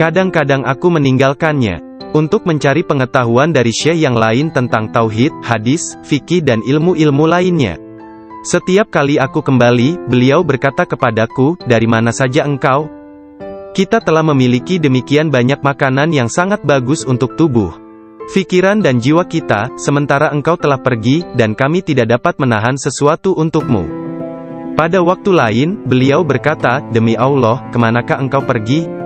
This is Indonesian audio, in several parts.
Kadang-kadang aku meninggalkannya untuk mencari pengetahuan dari syekh yang lain tentang tauhid, hadis, fikih dan ilmu-ilmu lainnya. Setiap kali aku kembali, beliau berkata kepadaku, "Dari mana saja engkau?" Kita telah memiliki demikian banyak makanan yang sangat bagus untuk tubuh, pikiran dan jiwa kita, sementara engkau telah pergi, dan kami tidak dapat menahan sesuatu untukmu. Pada waktu lain, beliau berkata, "Demi Allah, kemanakah engkau pergi?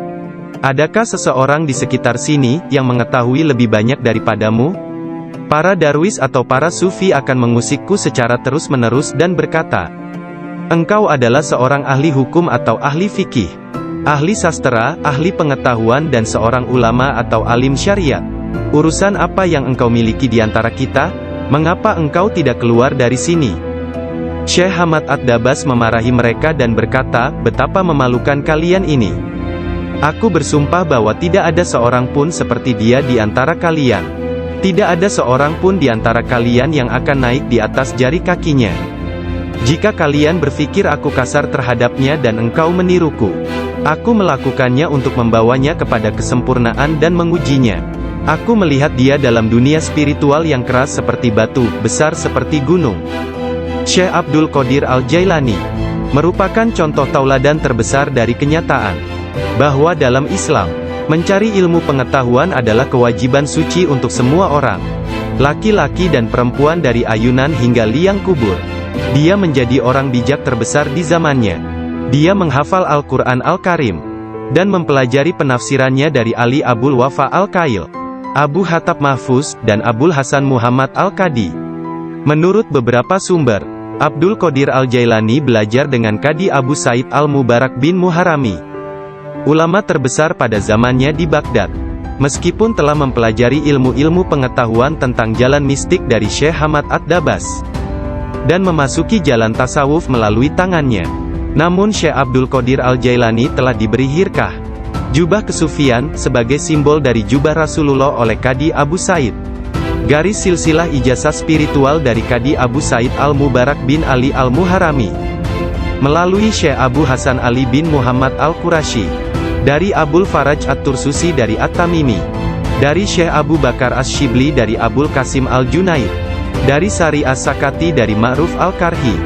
Adakah seseorang di sekitar sini, yang mengetahui lebih banyak daripadamu?" Para darwis atau para sufi akan mengusikku secara terus-menerus dan berkata, "Engkau adalah seorang ahli hukum atau ahli fikih, ahli sastra, ahli pengetahuan dan seorang ulama atau alim syariat. Urusan apa yang engkau miliki di antara kita? Mengapa engkau tidak keluar dari sini?" Syekh Hamad Ad-Dabas memarahi mereka dan berkata, "Betapa memalukan kalian ini. Aku bersumpah bahwa tidak ada seorang pun seperti dia di antara kalian. Tidak ada seorang pun di antara kalian yang akan naik di atas jari kakinya. Jika kalian berpikir aku kasar terhadapnya dan engkau meniruku, aku melakukannya untuk membawanya kepada kesempurnaan dan mengujinya. Aku melihat dia dalam dunia spiritual yang keras seperti batu, besar seperti gunung." Syekh Abdul Qadir Al-Jailani merupakan contoh tauladan terbesar dari kenyataan bahwa dalam Islam, mencari ilmu pengetahuan adalah kewajiban suci untuk semua orang, laki-laki dan perempuan dari ayunan hingga liang kubur. Dia menjadi orang bijak terbesar di zamannya. Dia menghafal Al-Quran Al-Karim, dan mempelajari penafsirannya dari Ali Abul Wafa Al-Kail, Abu Hatab Mahfuz, dan Abul Hasan Muhammad Al-Qadi. Menurut beberapa sumber, Abdul Qadir Al-Jailani belajar dengan Qadi Abu Said Al-Mubarak bin Muharrami, ulama terbesar pada zamannya di Baghdad. Meskipun telah mempelajari ilmu-ilmu pengetahuan tentang jalan mistik dari Syekh Hamad Ad-Dabas, dan memasuki jalan tasawuf melalui tangannya, namun Syekh Abdul Qadir Al-Jailani telah diberi hirkah, jubah kesufian, sebagai simbol dari jubah Rasulullah oleh Qadi Abu Said. Garis silsilah ijazah spiritual dari Qadi Abu Said Al-Mubarak bin Ali Al-Muharrami, melalui Syekh Abu Hasan Ali bin Muhammad Al-Qurashi, dari Abul Faraj At-Tursusi dari At-Tamimi, dari Syekh Abu Bakar As-Shibli dari Abul Qasim Al-Junaid, dari Sari As-Sakati dari Ma'ruf Al-Karhi,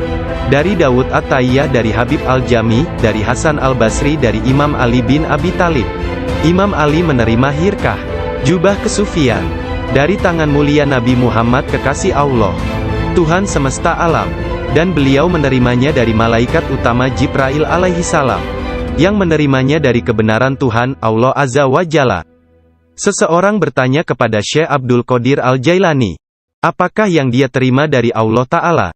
dari Dawud At-Tayyah dari Habib Al-Jami, dari Hasan Al-Basri dari Imam Ali bin Abi Talib. Imam Ali menerima hirkah, jubah kesufian, dari tangan mulia Nabi Muhammad kekasih Allah, Tuhan semesta alam, dan beliau menerimanya dari malaikat utama Jibril alaihi salam, yang menerimanya dari kebenaran Tuhan, Allah Azza wa Jalla. Seseorang bertanya kepada Syekh Abdul Qadir Al-Jailani, apakah yang dia terima dari Allah Ta'ala?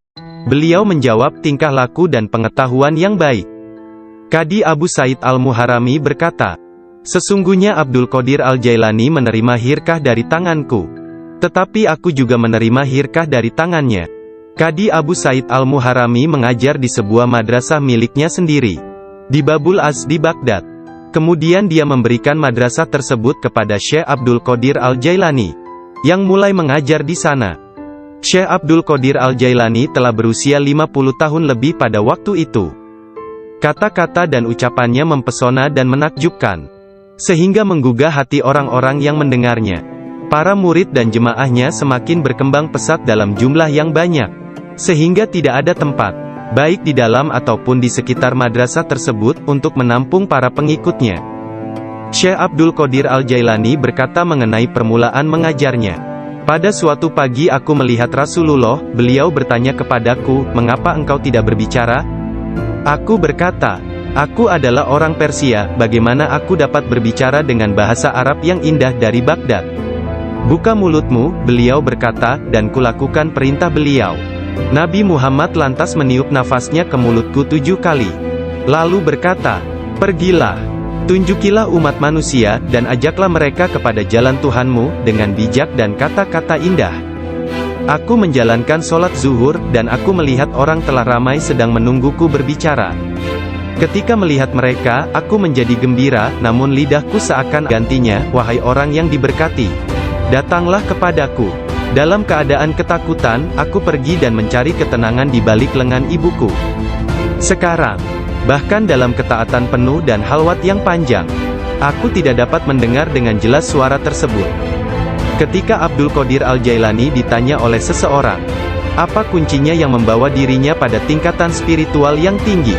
Beliau menjawab, tingkah laku dan pengetahuan yang baik. Qadi Abu Said Al-Muharrami berkata, "Sesungguhnya Abdul Qadir Al-Jailani menerima hirkah dari tanganku, tetapi aku juga menerima hirkah dari tangannya." Qadi Abu Said Al-Muharrami mengajar di sebuah madrasah miliknya sendiri, di Babul Az di Baghdad. Kemudian dia memberikan madrasah tersebut kepada Syekh Abdul Qadir Al-Jailani, yang mulai mengajar di sana. Syekh Abdul Qadir Al-Jailani telah berusia 50 tahun lebih pada waktu itu. Kata-kata dan ucapannya mempesona dan menakjubkan, sehingga menggugah hati orang-orang yang mendengarnya. Para murid dan jemaahnya semakin berkembang pesat dalam jumlah yang banyak, sehingga tidak ada tempat, baik di dalam ataupun di sekitar madrasah tersebut, untuk menampung para pengikutnya. Syekh Abdul Qadir Al-Jailani berkata mengenai permulaan mengajarnya, "Pada suatu pagi aku melihat Rasulullah, beliau bertanya kepadaku, 'Mengapa engkau tidak berbicara?' Aku berkata, 'Aku adalah orang Persia, bagaimana aku dapat berbicara dengan bahasa Arab yang indah dari Baghdad?' 'Buka mulutmu,' beliau berkata, dan kulakukan perintah beliau. Nabi Muhammad lantas meniup nafasnya ke mulutku 7 kali. Lalu berkata, 'Pergilah, tunjukilah umat manusia, dan ajaklah mereka kepada jalan Tuhanmu, dengan bijak dan kata-kata indah.' Aku menjalankan sholat zuhur, dan aku melihat orang telah ramai sedang menungguku berbicara. Ketika melihat mereka, aku menjadi gembira, namun lidahku seakan gantinya, 'Wahai orang yang diberkati, datanglah kepadaku.' Dalam keadaan ketakutan, aku pergi dan mencari ketenangan di balik lengan ibuku. Sekarang, bahkan dalam ketaatan penuh dan halwat yang panjang, Aku tidak dapat mendengar dengan jelas suara tersebut. Ketika Abdul Qadir Al-Jailani ditanya oleh seseorang, apa kuncinya yang membawa dirinya pada tingkatan spiritual yang tinggi?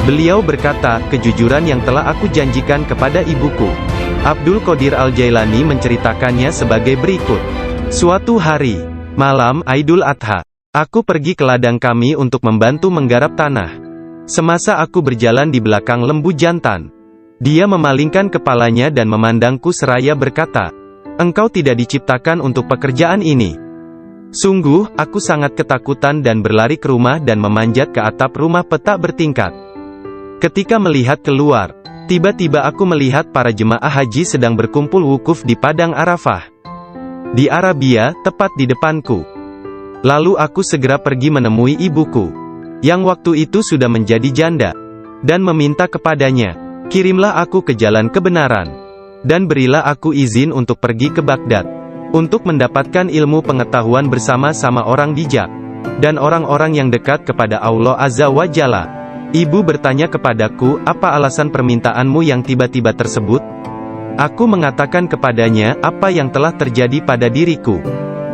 Beliau berkata, kejujuran yang telah aku janjikan kepada ibuku. Abdul Qadir Al-Jailani menceritakannya sebagai berikut. Suatu hari, malam Aidul Adha, aku pergi ke ladang kami untuk membantu menggarap tanah. Semasa aku berjalan di belakang lembu jantan, dia memalingkan kepalanya dan memandangku seraya berkata, engkau tidak diciptakan untuk pekerjaan ini. Sungguh, aku sangat ketakutan dan berlari ke rumah dan memanjat ke atap rumah petak bertingkat. Ketika melihat keluar, tiba-tiba aku melihat para jemaah haji sedang berkumpul wukuf di Padang Arafah. Di Arabia, tepat di depanku. Lalu aku segera pergi menemui ibuku, yang waktu itu sudah menjadi janda, dan meminta kepadanya, kirimlah aku ke jalan kebenaran, dan berilah aku izin untuk pergi ke Baghdad, untuk mendapatkan ilmu pengetahuan bersama-sama orang bijak, dan orang-orang yang dekat kepada Allah Azza wa Jalla. Ibu bertanya kepadaku, apa alasan permintaanmu yang tiba-tiba tersebut? Aku mengatakan kepadanya, apa yang telah terjadi pada diriku.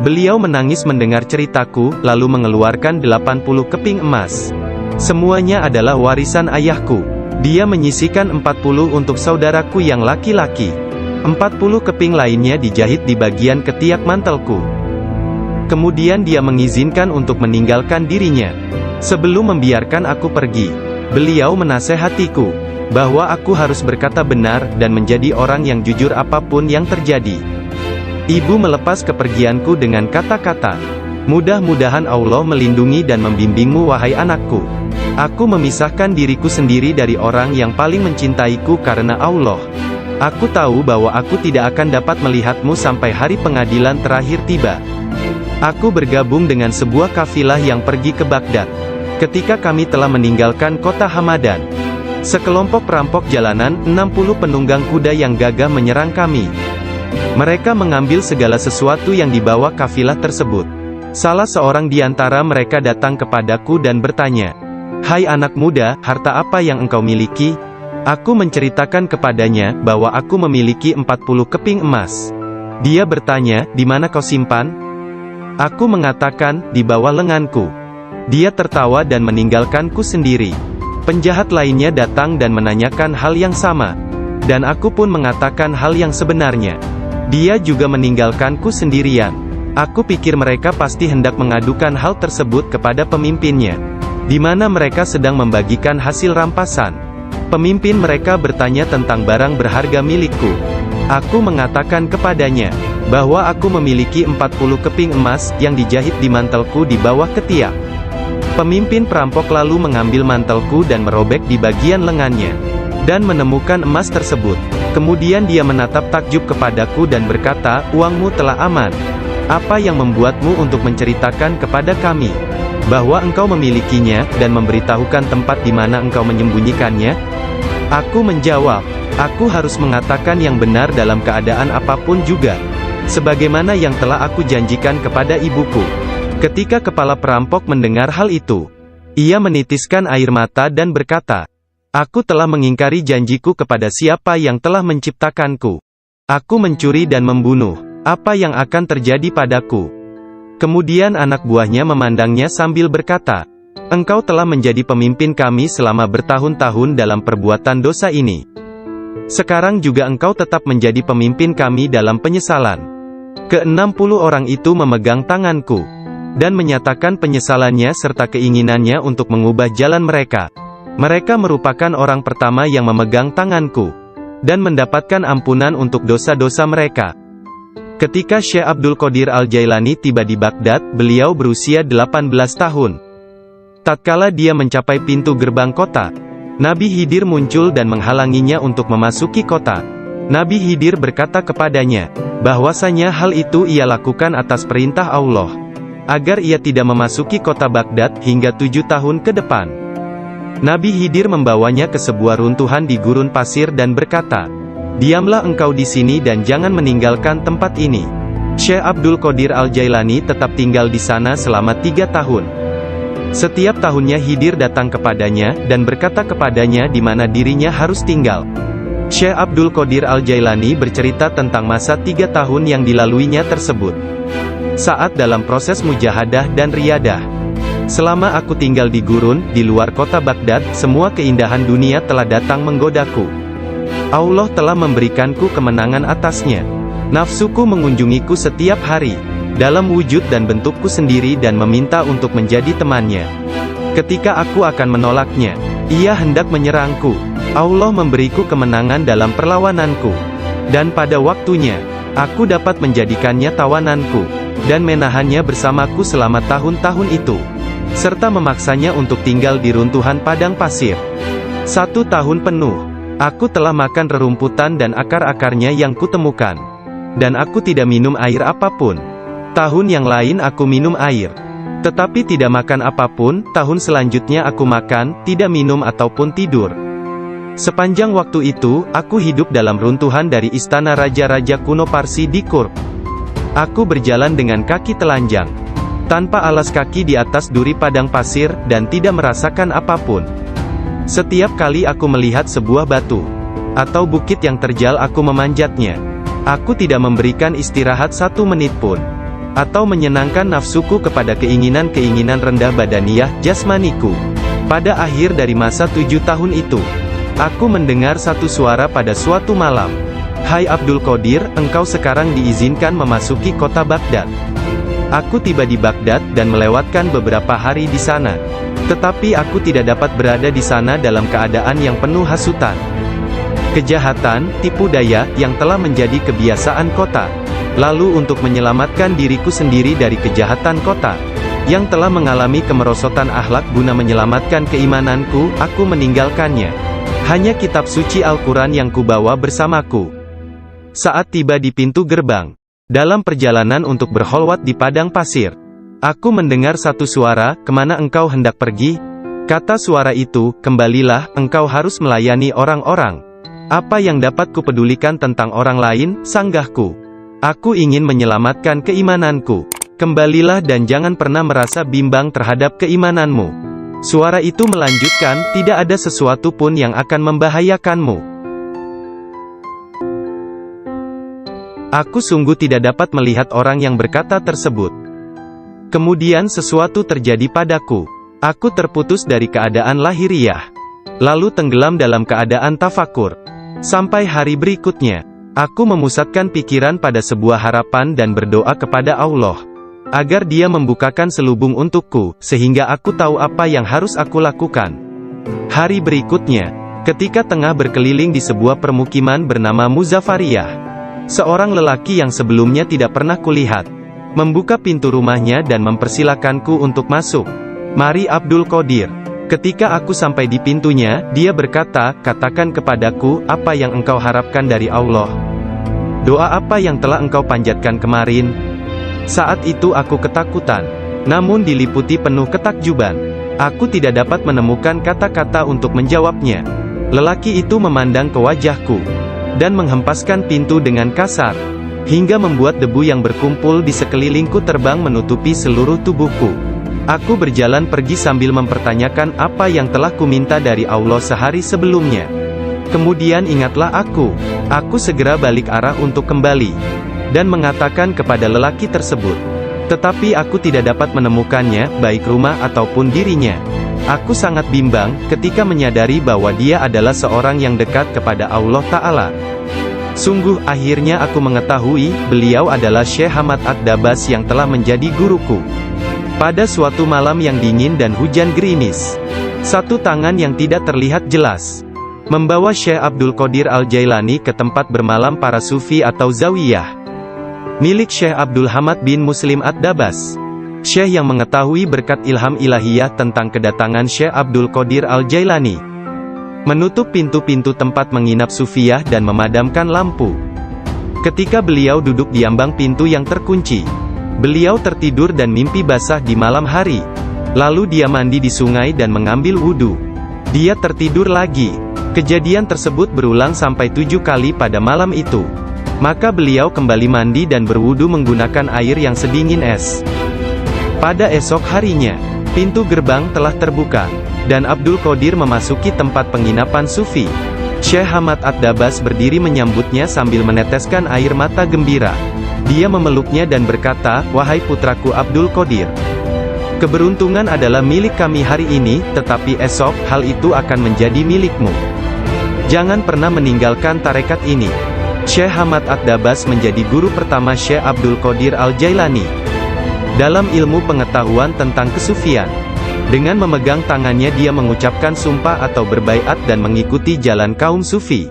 Beliau menangis mendengar ceritaku, lalu mengeluarkan 80 keping emas. Semuanya adalah warisan ayahku. Dia menyisihkan 40 untuk saudaraku yang laki-laki. 40 keping lainnya dijahit di bagian ketiak mantelku. Kemudian dia mengizinkan untuk meninggalkan dirinya. Sebelum membiarkan aku pergi, beliau menasehatiku, bahwa aku harus berkata benar, dan menjadi orang yang jujur apapun yang terjadi. Ibu melepas kepergianku dengan kata-kata, mudah-mudahan Allah melindungi dan membimbingmu wahai anakku. Aku memisahkan diriku sendiri dari orang yang paling mencintaiku karena Allah. Aku tahu bahwa aku tidak akan dapat melihatmu sampai hari pengadilan terakhir tiba. Aku bergabung dengan sebuah kafilah yang pergi ke Baghdad. Ketika kami telah meninggalkan kota Hamadan, sekelompok perampok jalanan, 60 penunggang kuda yang gagah menyerang kami. Mereka mengambil segala sesuatu yang dibawa kafilah tersebut. Salah seorang di antara mereka datang kepadaku dan bertanya, hai anak muda, harta apa yang engkau miliki? Aku menceritakan kepadanya, bahwa aku memiliki 40 keping emas. Dia bertanya, di mana kau simpan? Aku mengatakan, di bawah lenganku. Dia tertawa dan meninggalkanku sendiri. Penjahat lainnya datang dan menanyakan hal yang sama. Dan aku pun mengatakan hal yang sebenarnya. Dia juga meninggalkanku sendirian. Aku pikir mereka pasti hendak mengadukan hal tersebut kepada pemimpinnya, di mana mereka sedang membagikan hasil rampasan. Pemimpin mereka bertanya tentang barang berharga milikku. Aku mengatakan kepadanya, bahwa aku memiliki 40 keping emas, yang dijahit di mantelku di bawah ketiak. Pemimpin perampok lalu mengambil mantelku dan merobek di bagian lengannya, dan menemukan emas tersebut. Kemudian dia menatap takjub kepadaku dan berkata, uangmu telah aman. Apa yang membuatmu untuk menceritakan kepada kami, bahwa engkau memilikinya, dan memberitahukan tempat di mana engkau menyembunyikannya? Aku menjawab, aku harus mengatakan yang benar dalam keadaan apapun juga, sebagaimana yang telah aku janjikan kepada ibuku. Ketika kepala perampok mendengar hal itu, ia menitiskan air mata dan berkata, aku telah mengingkari janjiku kepada siapa yang telah menciptakanku. Aku mencuri dan membunuh, apa yang akan terjadi padaku? Kemudian anak buahnya memandangnya sambil berkata, engkau telah menjadi pemimpin kami selama bertahun-tahun dalam perbuatan dosa ini. Sekarang juga engkau tetap menjadi pemimpin kami dalam penyesalan. Ke-60 orang itu memegang tanganku, dan menyatakan penyesalannya serta keinginannya untuk mengubah jalan mereka. Mereka merupakan orang pertama yang memegang tanganku, dan mendapatkan ampunan untuk dosa-dosa mereka. Ketika Syekh Abdul Qadir Al-Jailani tiba di Baghdad, beliau berusia 18 tahun. Tatkala dia mencapai pintu gerbang kota, Nabi Khidir muncul dan menghalanginya untuk memasuki kota. Nabi Khidir berkata kepadanya, bahwasanya hal itu ia lakukan atas perintah Allah, agar ia tidak memasuki kota Baghdad hingga 7 tahun ke depan. Nabi Khidir membawanya ke sebuah runtuhan di gurun pasir dan berkata, diamlah engkau di sini dan jangan meninggalkan tempat ini. Syekh Abdul Qadir Al-Jailani tetap tinggal di sana selama 3 tahun. Setiap tahunnya Khidir datang kepadanya, dan berkata kepadanya di mana dirinya harus tinggal. Syekh Abdul Qadir Al-Jailani bercerita tentang masa 3 tahun yang dilaluinya tersebut. Saat dalam proses mujahadah dan riyadah. Selama aku tinggal di gurun, di luar kota Baghdad, semua keindahan dunia telah datang menggodaku. Allah telah memberikanku kemenangan atasnya. Nafsuku mengunjungiku setiap hari, dalam wujud dan bentukku sendiri dan meminta untuk menjadi temannya. Ketika aku akan menolaknya, ia hendak menyerangku. Allah memberiku kemenangan dalam perlawananku. Dan pada waktunya, aku dapat menjadikannya tawananku, dan menahannya bersamaku selama tahun-tahun itu, serta memaksanya untuk tinggal di runtuhan padang pasir. 1 tahun penuh, aku telah makan rerumputan dan akar-akarnya yang kutemukan. Dan aku tidak minum air apapun. Tahun yang lain aku minum air, tetapi tidak makan apapun. Tahun selanjutnya aku makan, tidak minum ataupun tidur. Sepanjang waktu itu, aku hidup dalam runtuhan dari istana raja-raja kuno Parsi di Kurb. Aku berjalan dengan kaki telanjang, tanpa alas kaki di atas duri padang pasir, dan tidak merasakan apapun. Setiap kali aku melihat sebuah batu atau bukit yang terjal, aku memanjatnya. Aku tidak memberikan istirahat 1 menit pun, atau menyenangkan nafsuku kepada keinginan-keinginan rendah badaniyah jasmaniku. Pada akhir dari masa 7 tahun itu, aku mendengar satu suara pada suatu malam. Hai Abdul Qadir, engkau sekarang diizinkan memasuki kota Baghdad. Aku tiba di Baghdad dan melewatkan beberapa hari di sana. Tetapi aku tidak dapat berada di sana dalam keadaan yang penuh hasutan, kejahatan, tipu daya, yang telah menjadi kebiasaan kota. Lalu untuk menyelamatkan diriku sendiri dari kejahatan kota, yang telah mengalami kemerosotan akhlak, guna menyelamatkan keimananku, aku meninggalkannya. Hanya kitab suci Al-Quran yang kubawa bersamaku. Saat tiba di pintu gerbang, dalam perjalanan untuk berkholwat di padang pasir, aku mendengar satu suara, "Kemana engkau hendak pergi?" Kata suara itu, "Kembalilah, engkau harus melayani orang-orang." "Apa yang dapat kupedulikan tentang orang lain?" sanggahku. "Aku ingin menyelamatkan keimananku. Kembalilah dan jangan pernah merasa bimbang terhadap keimananmu." Suara itu melanjutkan, "Tidak ada sesuatu pun yang akan membahayakanmu." Aku sungguh tidak dapat melihat orang yang berkata tersebut. Kemudian sesuatu terjadi padaku. Aku terputus dari keadaan lahiriah, lalu tenggelam dalam keadaan tafakur. Sampai hari berikutnya, aku memusatkan pikiran pada sebuah harapan dan berdoa kepada Allah, agar Dia membukakan selubung untukku, sehingga aku tahu apa yang harus aku lakukan. Hari berikutnya, ketika tengah berkeliling di sebuah permukiman bernama Muzaffariyah, seorang lelaki yang sebelumnya tidak pernah kulihat, membuka pintu rumahnya dan mempersilakanku untuk masuk. "Mari Abdul Qadir." Ketika aku sampai di pintunya, dia berkata, "Katakan kepadaku, apa yang engkau harapkan dari Allah? Doa apa yang telah engkau panjatkan kemarin?" Saat itu aku ketakutan, namun diliputi penuh ketakjuban. Aku tidak dapat menemukan kata-kata untuk menjawabnya. Lelaki itu memandang ke wajahku, dan menghempaskan pintu dengan kasar, hingga membuat debu yang berkumpul di sekelilingku terbang menutupi seluruh tubuhku. Aku berjalan pergi sambil mempertanyakan apa yang telah kuminta dari Allah sehari sebelumnya. Kemudian ingatlah aku. Aku segera balik arah untuk kembali, dan mengatakan kepada lelaki tersebut. Tetapi aku tidak dapat menemukannya, baik rumah ataupun dirinya. Aku sangat bimbang, ketika menyadari bahwa dia adalah seorang yang dekat kepada Allah Ta'ala. Sungguh, akhirnya aku mengetahui, beliau adalah Syekh Hamad Ad-Dabas yang telah menjadi guruku. Pada suatu malam yang dingin dan hujan gerimis, satu tangan yang tidak terlihat jelas membawa Syekh Abdul Qadir Al-Jailani ke tempat bermalam para sufi atau zawiyah, milik Syekh Abdul Hamad bin Muslim Ad-Dabas. Syekh yang mengetahui berkat ilham ilahiyah tentang kedatangan Syekh Abdul Qadir Al-Jailani, menutup pintu-pintu tempat menginap sufiyah dan memadamkan lampu. Ketika beliau duduk di ambang pintu yang terkunci, beliau tertidur dan mimpi basah di malam hari. Lalu dia mandi di sungai dan mengambil wudhu. Dia tertidur lagi. Kejadian tersebut berulang sampai 7 kali pada malam itu. Maka beliau kembali mandi dan berwudu menggunakan air yang sedingin es. Pada esok harinya, pintu gerbang telah terbuka, dan Abdul Qadir memasuki tempat penginapan sufi. Syekh Hamad Ad-Dabas berdiri menyambutnya sambil meneteskan air mata gembira. Dia memeluknya dan berkata, "Wahai putraku Abdul Qadir, keberuntungan adalah milik kami hari ini, tetapi esok, hal itu akan menjadi milikmu. Jangan pernah meninggalkan tarekat ini." Syekh Hamad Ad-Dabas menjadi guru pertama Syekh Abdul Qadir Al-Jailani dalam ilmu pengetahuan tentang kesufian. Dengan memegang tangannya dia mengucapkan sumpah atau berbaiat dan mengikuti jalan kaum sufi.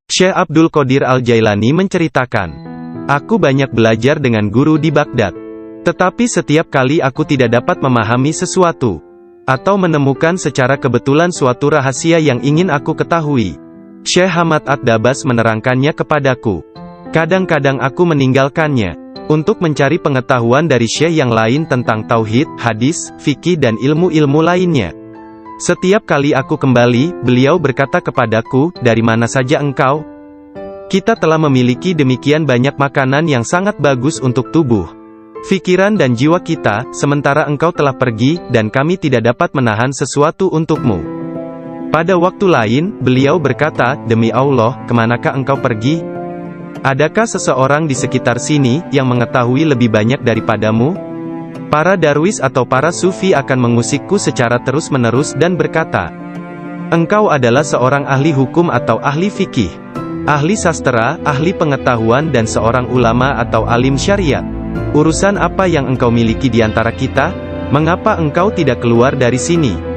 Syekh Abdul Qadir Al-Jailani menceritakan, "Aku banyak belajar dengan guru di Baghdad. Tetapi setiap kali aku tidak dapat memahami sesuatu, atau menemukan secara kebetulan suatu rahasia yang ingin aku ketahui, Syekh Hamad Ad-Dabas menerangkannya kepadaku. Kadang-kadang aku meninggalkannya untuk mencari pengetahuan dari syekh yang lain tentang tauhid, hadis, fikih dan ilmu-ilmu lainnya. Setiap kali aku kembali, beliau berkata kepadaku, 'Dari mana saja engkau?' 'Kita telah memiliki demikian banyak makanan yang sangat bagus untuk tubuh, pikiran dan jiwa kita, sementara engkau telah pergi, dan kami tidak dapat menahan sesuatu untukmu.' Pada waktu lain, beliau berkata, 'Demi Allah, kemanakah engkau pergi? Adakah seseorang di sekitar sini, yang mengetahui lebih banyak daripadamu?' Para darwis atau para sufi akan mengusikku secara terus-menerus dan berkata, 'Engkau adalah seorang ahli hukum atau ahli fikih, ahli sastra, ahli pengetahuan dan seorang ulama atau alim syariat. Urusan apa yang engkau miliki di antara kita? Mengapa engkau tidak keluar dari sini?'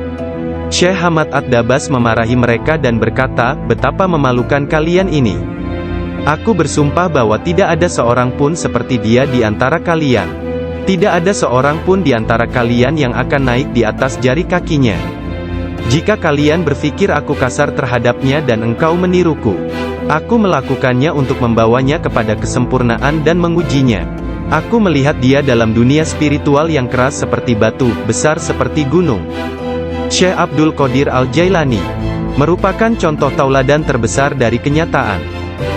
Syekh Hamad Ad-Dabas memarahi mereka dan berkata, 'Betapa memalukan kalian ini. Aku bersumpah bahwa tidak ada seorang pun seperti dia di antara kalian. Tidak ada seorang pun di antara kalian yang akan naik di atas jari kakinya. Jika kalian berpikir aku kasar terhadapnya dan engkau meniruku, aku melakukannya untuk membawanya kepada kesempurnaan dan mengujinya. Aku melihat dia dalam dunia spiritual yang keras seperti batu, besar seperti gunung.' Syekh Abdul Qadir Al-Jailani merupakan contoh tauladan terbesar dari kenyataan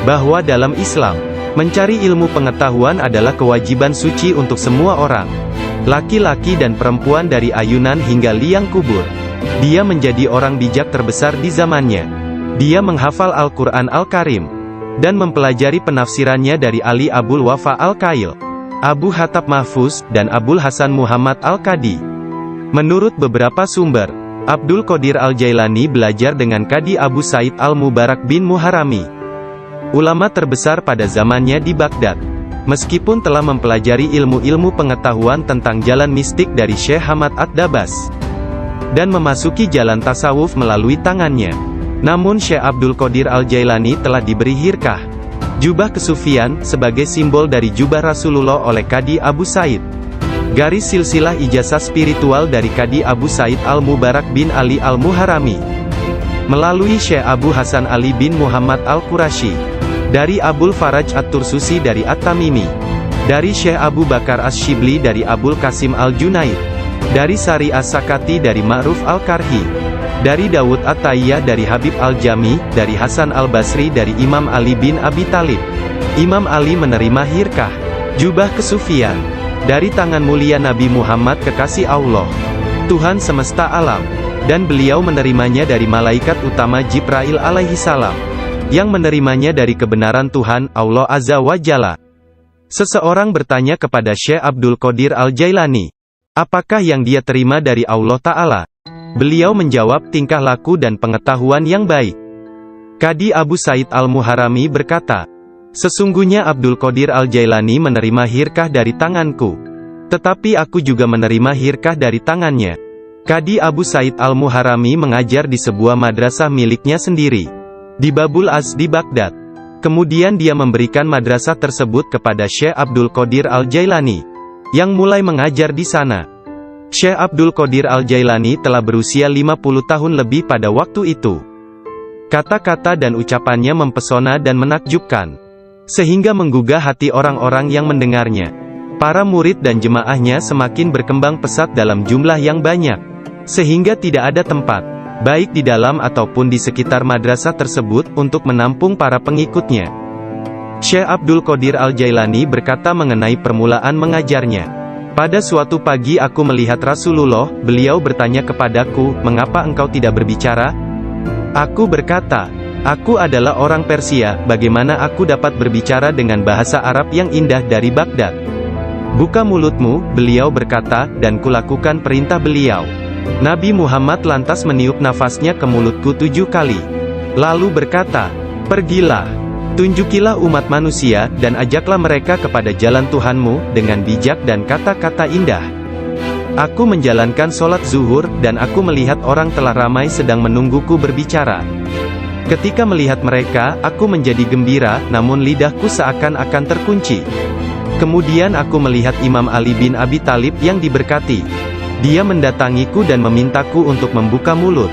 bahwa dalam Islam, mencari ilmu pengetahuan adalah kewajiban suci untuk semua orang, laki-laki dan perempuan dari ayunan hingga liang kubur. Dia menjadi orang bijak terbesar di zamannya. Dia menghafal Al-Quran Al-Karim, dan mempelajari penafsirannya dari Ali Abul Wafa Al-Kail, Abu Hatab Mahfuz, dan Abul Hasan Muhammad Al-Qadi. Menurut beberapa sumber, Abdul Qadir Al-Jailani belajar dengan Qadi Abu Said Al-Mubarak bin Muharrami, ulama terbesar pada zamannya di Baghdad. Meskipun telah mempelajari ilmu-ilmu pengetahuan tentang jalan mistik dari Syekh Hamad Ad-Dabas, dan memasuki jalan tasawuf melalui tangannya, namun Syekh Abdul Qadir Al-Jailani telah diberi hirkah, jubah kesufian, sebagai simbol dari jubah Rasulullah oleh Qadi Abu Said. Garis silsilah ijazah spiritual dari Qadi Abu Said Al-Mubarak bin Ali Al-Muharrami, melalui Syekh Abu Hasan Ali bin Muhammad Al-Qurashi, dari Abul Faraj At-Tursusi dari At-Tamimi, dari Syekh Abu Bakar As-Shibli dari Abul Qasim Al-Junaid, dari Sari As-Sakati dari Ma'ruf Al-Karhi, dari Dawud At-Tayyah dari Habib Al-Jami, dari Hasan Al-Basri dari Imam Ali bin Abi Talib. Imam Ali menerima hirkah, jubah kesufian, dari tangan mulia Nabi Muhammad kekasih Allah, Tuhan semesta alam, dan beliau menerimanya dari malaikat utama Jibril alaihi salam, yang menerimanya dari kebenaran Tuhan, Allah Azza wa Jalla. Seseorang bertanya kepada Syekh Abdul Qadir Al-Jailani, apakah yang dia terima dari Allah Ta'ala? Beliau menjawab, tingkah laku dan pengetahuan yang baik. Qadi Abu Said Al-Muharrami berkata, sesungguhnya Abdul Qadir Al-Jailani menerima hirkah dari tanganku, tetapi aku juga menerima hirkah dari tangannya. Qadi Abu Said Al-Muharrami mengajar di sebuah madrasah miliknya sendiri, di Babul Az di Baghdad. Kemudian dia memberikan madrasah tersebut kepada Syekh Abdul Qadir Al-Jailani, yang mulai mengajar di sana. Syekh Abdul Qadir Al-Jailani telah berusia 50 tahun lebih pada waktu itu. Kata-kata dan ucapannya mempesona dan menakjubkan, sehingga menggugah hati orang-orang yang mendengarnya. Para murid dan jemaahnya semakin berkembang pesat dalam jumlah yang banyak, sehingga tidak ada tempat, baik di dalam ataupun di sekitar madrasah tersebut, untuk menampung para pengikutnya. Syekh Abdul Qadir Al-Jailani berkata mengenai permulaan mengajarnya, pada suatu pagi aku melihat Rasulullah, beliau bertanya kepadaku, mengapa engkau tidak berbicara? Aku berkata, Aku adalah orang Persia, bagaimana aku dapat berbicara dengan bahasa Arab yang indah dari Baghdad? Buka mulutmu, beliau berkata, dan kulakukan perintah beliau. Nabi Muhammad lantas meniup nafasnya ke mulutku 7 kali. Lalu berkata, pergilah, tunjukilah umat manusia, dan ajaklah mereka kepada jalan Tuhanmu, dengan bijak dan kata-kata indah. Aku menjalankan sholat zuhur, dan aku melihat orang telah ramai sedang menungguku berbicara. Ketika melihat mereka, aku menjadi gembira, namun lidahku seakan-akan terkunci. Kemudian aku melihat Imam Ali bin Abi Thalib yang diberkati. Dia mendatangiku dan memintaku untuk membuka mulut.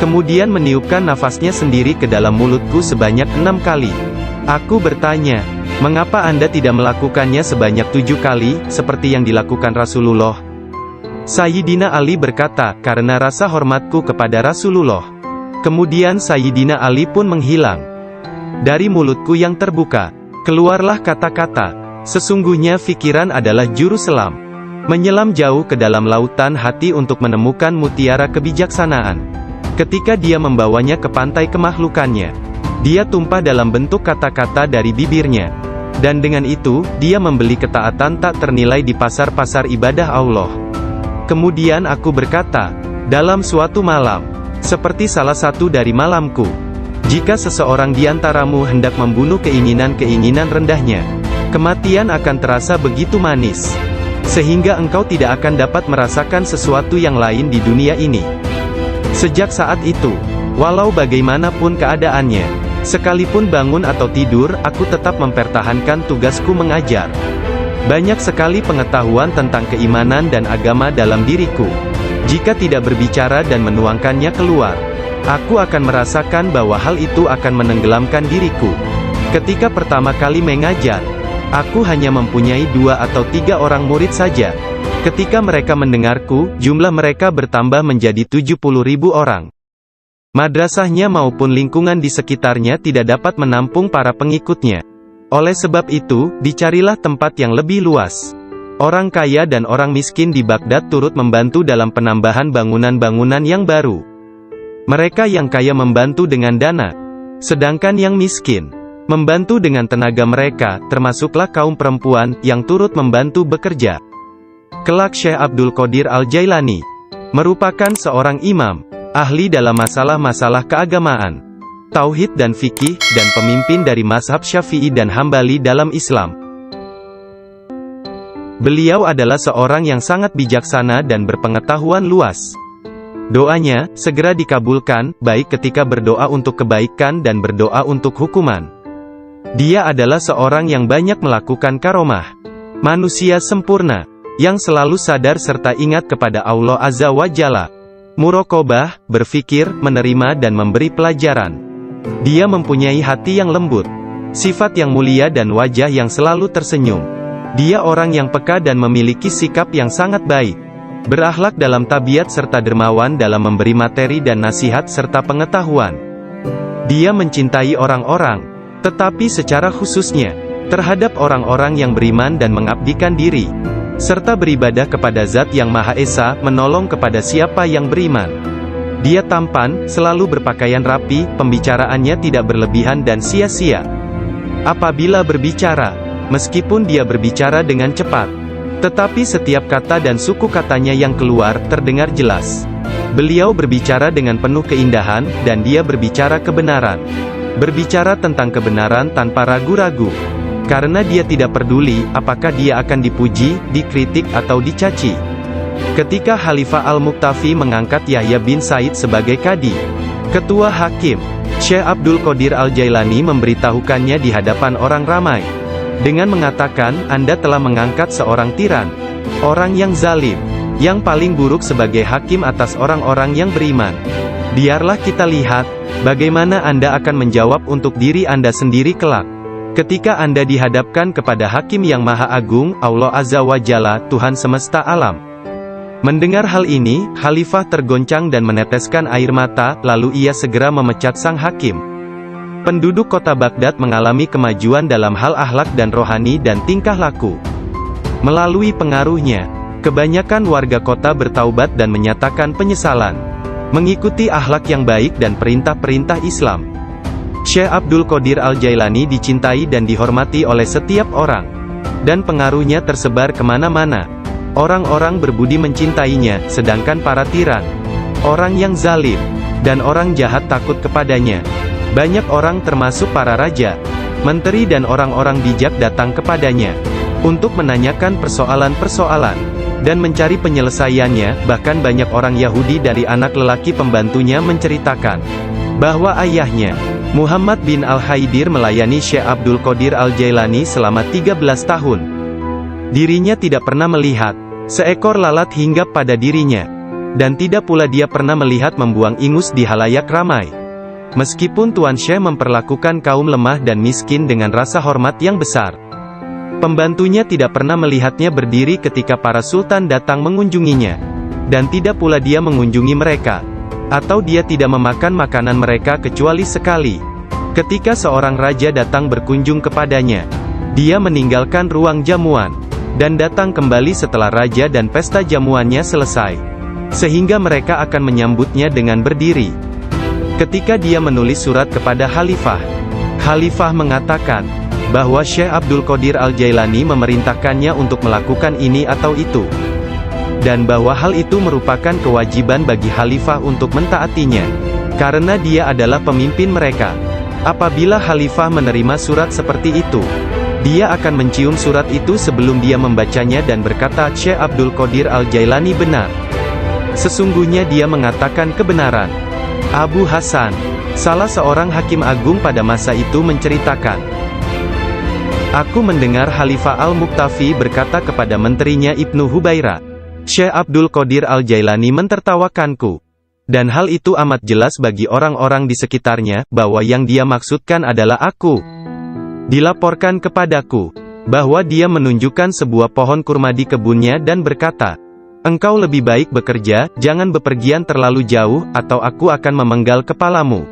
Kemudian meniupkan nafasnya sendiri ke dalam mulutku sebanyak 6 kali. Aku bertanya, mengapa Anda tidak melakukannya sebanyak 7 kali, seperti yang dilakukan Rasulullah? Sayyidina Ali berkata, karena rasa hormatku kepada Rasulullah. Kemudian Sayyidina Ali pun menghilang. Dari mulutku yang terbuka, keluarlah kata-kata, sesungguhnya fikiran adalah juru selam. Menyelam jauh ke dalam lautan hati untuk menemukan mutiara kebijaksanaan. Ketika dia membawanya ke pantai kemakhlukannya, dia tumpah dalam bentuk kata-kata dari bibirnya. Dan dengan itu, dia membeli ketaatan tak ternilai di pasar-pasar ibadah Allah. Kemudian aku berkata, dalam suatu malam, seperti salah satu dari malamku, jika seseorang di antaramu hendak membunuh keinginan-keinginan rendahnya, kematian akan terasa begitu manis, sehingga engkau tidak akan dapat merasakan sesuatu yang lain di dunia ini. Sejak saat itu, walau bagaimanapun keadaannya, sekalipun bangun atau tidur, aku tetap mempertahankan tugasku mengajar. Banyak sekali pengetahuan tentang keimanan dan agama dalam diriku. Jika tidak berbicara dan menuangkannya keluar, aku akan merasakan bahwa hal itu akan menenggelamkan diriku. Ketika pertama kali mengajar, aku hanya mempunyai 2 atau 3 orang murid saja. Ketika mereka mendengarku, jumlah mereka bertambah menjadi 70.000 orang. Madrasahnya maupun lingkungan di sekitarnya tidak dapat menampung para pengikutnya. Oleh sebab itu, dicarilah tempat yang lebih luas. Orang kaya dan orang miskin di Baghdad turut membantu dalam penambahan bangunan-bangunan yang baru. Mereka yang kaya membantu dengan dana, sedangkan yang miskin membantu dengan tenaga mereka, termasuklah kaum perempuan yang turut membantu bekerja. Kelak Syekh Abdul Qadir Al-Jailani merupakan seorang imam, ahli dalam masalah-masalah keagamaan, tauhid dan fikih, dan pemimpin dari mazhab Syafi'i dan Hambali dalam Islam. Beliau adalah seorang yang sangat bijaksana dan berpengetahuan luas. Doanya segera dikabulkan, baik ketika berdoa untuk kebaikan dan berdoa untuk hukuman. Dia adalah seorang yang banyak melakukan karomah. Manusia sempurna, yang selalu sadar serta ingat kepada Allah Azza wa Jalla. Muraqabah, berfikir, menerima dan memberi pelajaran. Dia mempunyai hati yang lembut, sifat yang mulia dan wajah yang selalu tersenyum. Dia orang yang peka dan memiliki sikap yang sangat baik. Berakhlak dalam tabiat serta dermawan dalam memberi materi dan nasihat serta pengetahuan. Dia mencintai orang-orang, tetapi secara khususnya, terhadap orang-orang yang beriman dan mengabdikan diri, serta beribadah kepada Zat yang Maha Esa, menolong kepada siapa yang beriman. Dia tampan, selalu berpakaian rapi, pembicaraannya tidak berlebihan dan sia-sia. Apabila berbicara, meskipun dia berbicara dengan cepat, tetapi setiap kata dan suku katanya yang keluar, terdengar jelas. Beliau berbicara dengan penuh keindahan, dan dia berbicara kebenaran. Berbicara tentang kebenaran tanpa ragu-ragu. Karena dia tidak peduli, apakah dia akan dipuji, dikritik atau dicaci. Ketika Khalifah Al-Muqtafi mengangkat Yahya bin Said sebagai kadi, ketua hakim, Syekh Abdul Qadir Al-Jailani memberitahukannya di hadapan orang ramai. Dengan mengatakan, Anda telah mengangkat seorang tiran, orang yang zalim, yang paling buruk sebagai hakim atas orang-orang yang beriman. Biarlah kita lihat, bagaimana Anda akan menjawab untuk diri Anda sendiri kelak. Ketika Anda dihadapkan kepada Hakim yang Maha Agung, Allah Azza wa Jalla, Tuhan semesta alam. Mendengar hal ini, Khalifah tergoncang dan meneteskan air mata, lalu ia segera memecat sang hakim. Penduduk kota Baghdad mengalami kemajuan dalam hal akhlak dan rohani dan tingkah laku. Melalui pengaruhnya, kebanyakan warga kota bertaubat dan menyatakan penyesalan, mengikuti akhlak yang baik dan perintah-perintah Islam. Syekh Abdul Qadir Al-Jailani dicintai dan dihormati oleh setiap orang. Dan pengaruhnya tersebar kemana-mana. Orang-orang berbudi mencintainya, sedangkan para tiran, orang yang zalim, dan orang jahat takut kepadanya. Banyak orang termasuk para raja, menteri dan orang-orang bijak datang kepadanya untuk menanyakan persoalan-persoalan dan mencari penyelesaiannya. Bahkan banyak orang Yahudi dari anak lelaki pembantunya menceritakan bahwa ayahnya, Muhammad bin Al-Haidir, melayani Syekh Abdul Qadir Al-Jailani selama 13 tahun. Dirinya tidak pernah melihat seekor lalat hinggap pada dirinya, dan tidak pula dia pernah melihat membuang ingus di halayak ramai. Meskipun Tuan Syekh memperlakukan kaum lemah dan miskin dengan rasa hormat yang besar, pembantunya tidak pernah melihatnya berdiri ketika para sultan datang mengunjunginya, dan tidak pula dia mengunjungi mereka, atau dia tidak memakan makanan mereka kecuali sekali. Ketika seorang raja datang berkunjung kepadanya, dia meninggalkan ruang jamuan, dan datang kembali setelah raja dan pesta jamuannya selesai, sehingga mereka akan menyambutnya dengan berdiri. Ketika dia menulis surat kepada Khalifah, Khalifah mengatakan bahwa Syekh Abdul Qadir Al-Jailani memerintahkannya untuk melakukan ini atau itu, dan bahwa hal itu merupakan kewajiban bagi Khalifah untuk mentaatinya, karena dia adalah pemimpin mereka. Apabila Khalifah menerima surat seperti itu, dia akan mencium surat itu sebelum dia membacanya dan berkata, Syekh Abdul Qadir Al-Jailani benar. Sesungguhnya dia mengatakan kebenaran. Abu Hasan, salah seorang hakim agung pada masa itu, menceritakan, aku mendengar Khalifah Al-Muqtafi berkata kepada menterinya Ibnu Hubaira, Syekh Abdul Qadir Al-Jailani mentertawakanku. Dan hal itu amat jelas bagi orang-orang di sekitarnya, bahwa yang dia maksudkan adalah aku. Dilaporkan kepadaku, bahwa dia menunjukkan sebuah pohon kurma di kebunnya dan berkata, engkau lebih baik bekerja, jangan bepergian terlalu jauh, atau aku akan memenggal kepalamu.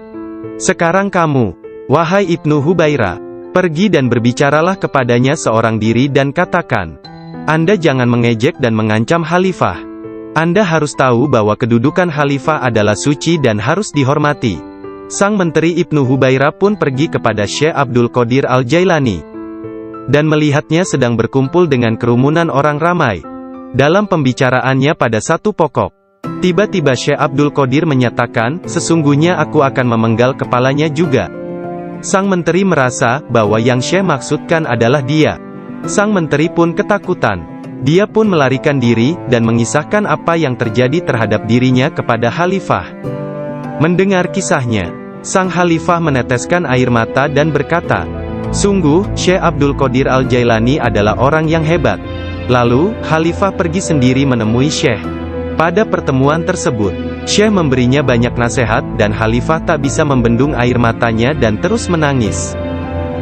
Sekarang kamu, wahai Ibnu Hubaira, pergi dan berbicaralah kepadanya seorang diri dan katakan, Anda jangan mengejek dan mengancam Khalifah. Anda harus tahu bahwa kedudukan Khalifah adalah suci dan harus dihormati. Sang menteri Ibnu Hubaira pun pergi kepada Syekh Abdul Qadir Al-Jailani, dan melihatnya sedang berkumpul dengan kerumunan orang ramai. Dalam pembicaraannya pada satu pokok, tiba-tiba Syekh Abdul Qadir menyatakan, sesungguhnya aku akan memenggal kepalanya juga. Sang menteri merasa bahwa yang Syekh maksudkan adalah dia. Sang menteri pun ketakutan. Dia pun melarikan diri, dan mengisahkan apa yang terjadi terhadap dirinya kepada Khalifah. Mendengar kisahnya, sang Khalifah meneteskan air mata dan berkata, sungguh, Syekh Abdul Qadir Al-Jailani adalah orang yang hebat. Lalu, Khalifah pergi sendiri menemui Syekh. Pada pertemuan tersebut, Syekh memberinya banyak nasihat, dan Khalifah tak bisa membendung air matanya dan terus menangis.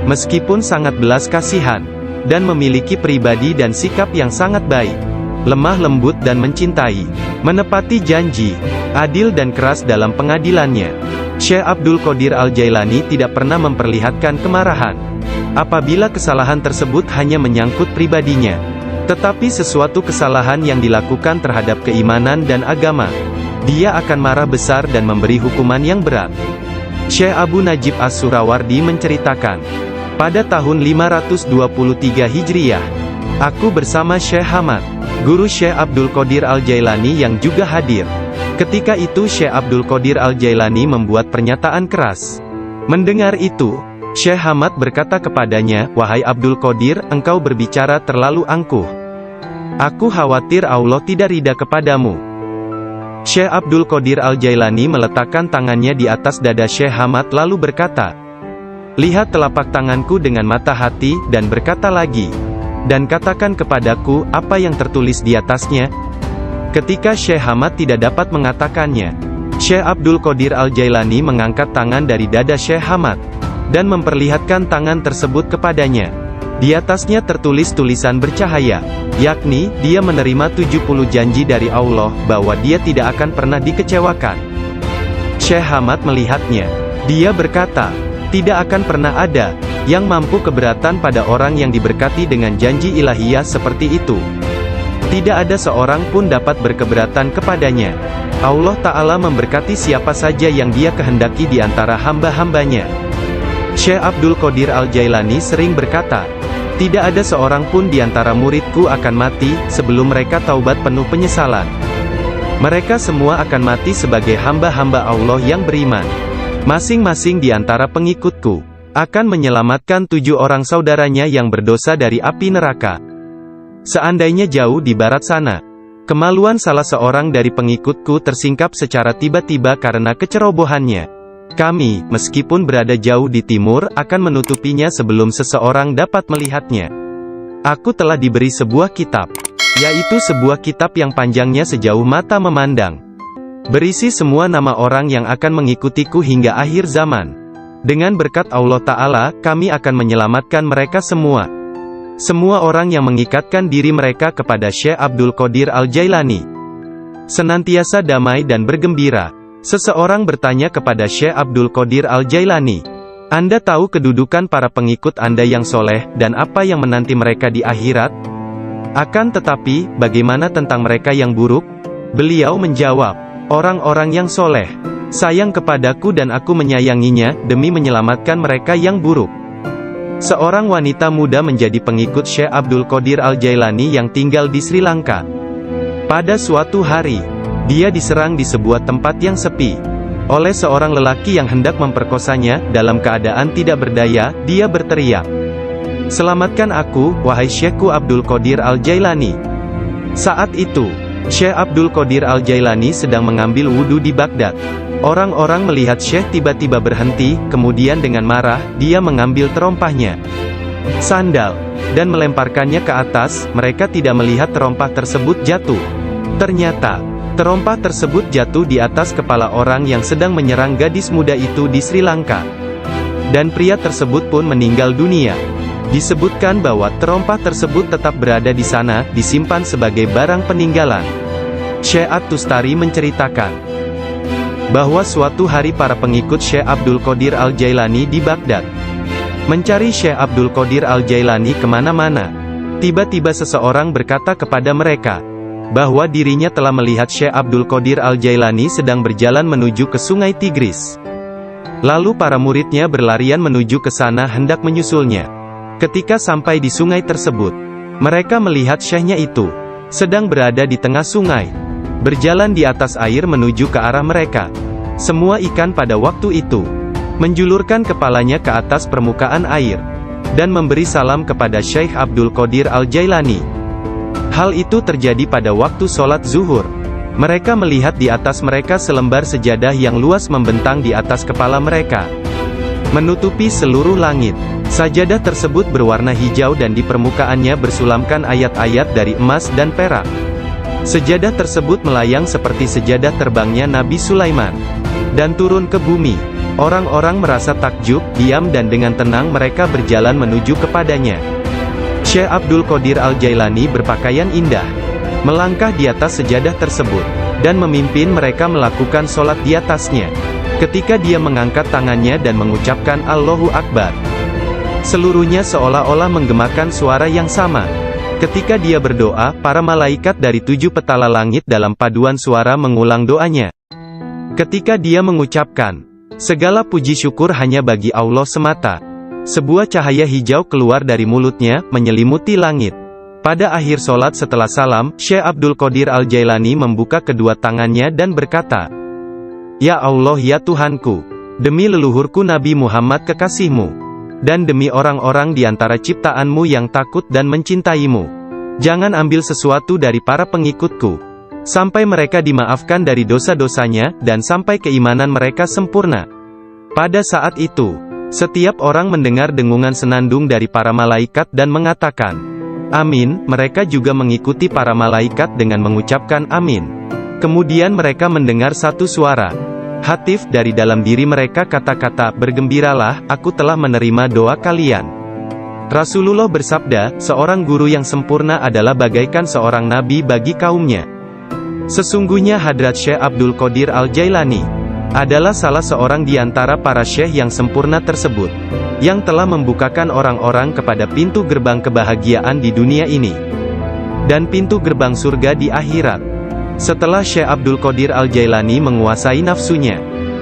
Meskipun sangat belas kasihan, dan memiliki pribadi dan sikap yang sangat baik, lemah lembut dan mencintai, menepati janji, adil dan keras dalam pengadilannya, Syekh Abdul Qadir Al-Jailani tidak pernah memperlihatkan kemarahan. Apabila kesalahan tersebut hanya menyangkut pribadinya, tetapi sesuatu kesalahan yang dilakukan terhadap keimanan dan agama, dia akan marah besar dan memberi hukuman yang berat. Syekh Abu Najib As-Surawardi menceritakan, pada tahun 523 Hijriyah, aku bersama Syekh Hamad, guru Syekh Abdul Qadir Al-Jailani yang juga hadir. Ketika itu Syekh Abdul Qadir Al-Jailani membuat pernyataan keras. Mendengar itu, Syekh Hamad berkata kepadanya, wahai Abdul Qadir, engkau berbicara terlalu angkuh. Aku khawatir Allah tidak ridha kepadamu. Syekh Abdul Qadir Al-Jailani meletakkan tangannya di atas dada Syekh Hamad lalu berkata, lihat telapak tanganku dengan mata hati, dan berkata lagi, dan katakan kepadaku, apa yang tertulis di atasnya? Ketika Syekh Hamad tidak dapat mengatakannya, Syekh Abdul Qadir Al-Jailani mengangkat tangan dari dada Syekh Hamad, dan memperlihatkan tangan tersebut kepadanya. Di atasnya tertulis tulisan bercahaya, yakni, dia menerima 70 janji dari Allah, bahwa dia tidak akan pernah dikecewakan. Syekh Hamad melihatnya. Dia berkata, tidak akan pernah ada yang mampu keberatan pada orang yang diberkati dengan janji ilahiyah seperti itu. Tidak ada seorang pun dapat berkeberatan kepadanya. Allah Ta'ala memberkati siapa saja yang Dia kehendaki di antara hamba-hambanya. Syekh Abdul Qadir Al-Jailani sering berkata, tidak ada seorang pun di antara muridku akan mati, sebelum mereka taubat penuh penyesalan. Mereka semua akan mati sebagai hamba-hamba Allah yang beriman. Masing-masing di antara pengikutku akan menyelamatkan 7 orang saudaranya yang berdosa dari api neraka. Seandainya jauh di barat sana, kemaluan salah seorang dari pengikutku tersingkap secara tiba-tiba karena kecerobohannya, kami, meskipun berada jauh di timur, akan menutupinya sebelum seseorang dapat melihatnya. Aku telah diberi sebuah kitab, yaitu sebuah kitab yang panjangnya sejauh mata memandang, berisi semua nama orang yang akan mengikutiku hingga akhir zaman. Dengan berkat Allah Ta'ala, kami akan menyelamatkan mereka semua. Semua orang yang mengikatkan diri mereka kepada Syekh Abdul Qadir Al-Jailani senantiasa damai dan bergembira. Seseorang bertanya kepada Syekh Abdul Qadir Al-Jailani, Anda tahu kedudukan para pengikut Anda yang soleh, dan apa yang menanti mereka di akhirat? Akan tetapi, bagaimana tentang mereka yang buruk? Beliau menjawab, orang-orang yang soleh sayang kepadaku dan aku menyayanginya, demi menyelamatkan mereka yang buruk. Seorang wanita muda menjadi pengikut Syekh Abdul Qadir Al-Jailani yang tinggal di Sri Lanka. Pada suatu hari, dia diserang di sebuah tempat yang sepi oleh seorang lelaki yang hendak memperkosanya. Dalam keadaan tidak berdaya, dia berteriak, "Selamatkan aku, wahai Syekhku Abdul Qadir Al-Jailani." Saat itu, Syekh Abdul Qadir Al-Jailani sedang mengambil wudhu di Baghdad. Orang-orang melihat Syekh tiba-tiba berhenti, kemudian dengan marah, dia mengambil terompahnya, sandal, dan melemparkannya ke atas. Mereka tidak melihat terompah tersebut jatuh. Ternyata, terompah tersebut jatuh di atas kepala orang yang sedang menyerang gadis muda itu di Sri Lanka. Dan pria tersebut pun meninggal dunia. Disebutkan bahwa terompah tersebut tetap berada di sana, disimpan sebagai barang peninggalan. Syekh At-Tustari menceritakan bahwa suatu hari para pengikut Syekh Abdul Qadir Al-Jailani di Baghdad mencari Syekh Abdul Qadir Al-Jailani kemana-mana. Tiba-tiba seseorang berkata kepada mereka bahwa dirinya telah melihat Syekh Abdul Qadir Al-Jailani sedang berjalan menuju ke sungai Tigris. Lalu para muridnya berlarian menuju ke sana hendak menyusulnya. Ketika sampai di sungai tersebut, mereka melihat syekhnya itu sedang berada di tengah sungai, berjalan di atas air menuju ke arah mereka. Semua ikan pada waktu itu menjulurkan kepalanya ke atas permukaan air dan memberi salam kepada Syekh Abdul Qadir Al-Jailani. Hal itu terjadi pada waktu sholat zuhur. Mereka melihat di atas mereka selembar sejadah yang luas membentang di atas kepala mereka, menutupi seluruh langit. Sajadah tersebut berwarna hijau dan di permukaannya bersulamkan ayat-ayat dari emas dan perak. Sejadah tersebut melayang seperti sejadah terbangnya Nabi Sulaiman, dan turun ke bumi. Orang-orang merasa takjub, diam dan dengan tenang mereka berjalan menuju kepadanya. Syekh Abdul Qadir Al-Jailani berpakaian indah, melangkah di atas sejadah tersebut, dan memimpin mereka melakukan sholat di atasnya. Ketika dia mengangkat tangannya dan mengucapkan Allahu Akbar, seluruhnya seolah-olah menggemakan suara yang sama. Ketika dia berdoa, para malaikat dari 7 petala langit dalam paduan suara mengulang doanya. Ketika dia mengucapkan, segala puji syukur hanya bagi Allah semata, sebuah cahaya hijau keluar dari mulutnya, menyelimuti langit. Pada akhir sholat setelah salam, Syekh Abdul Qadir Al-Jailani membuka kedua tangannya dan berkata, "Ya Allah ya Tuhanku, demi leluhurku Nabi Muhammad kekasihmu, dan demi orang-orang di antara ciptaanmu yang takut dan mencintaimu, jangan ambil sesuatu dari para pengikutku, sampai mereka dimaafkan dari dosa-dosanya, dan sampai keimanan mereka sempurna." Pada saat itu, setiap orang mendengar dengungan senandung dari para malaikat dan mengatakan, "Amin." Mereka juga mengikuti para malaikat dengan mengucapkan amin. Kemudian mereka mendengar satu suara hatif dari dalam diri mereka, kata-kata, "Bergembiralah, aku telah menerima doa kalian." Rasulullah bersabda, "Seorang guru yang sempurna adalah bagaikan seorang nabi bagi kaumnya." Sesungguhnya Hadrat Syekh Abdul Qadir Al-Jailani adalah salah seorang di antara para syekh yang sempurna tersebut, yang telah membukakan orang-orang kepada pintu gerbang kebahagiaan di dunia ini, dan pintu gerbang surga di akhirat. Setelah Syekh Abdul Qadir Al-Jailani menguasai nafsunya,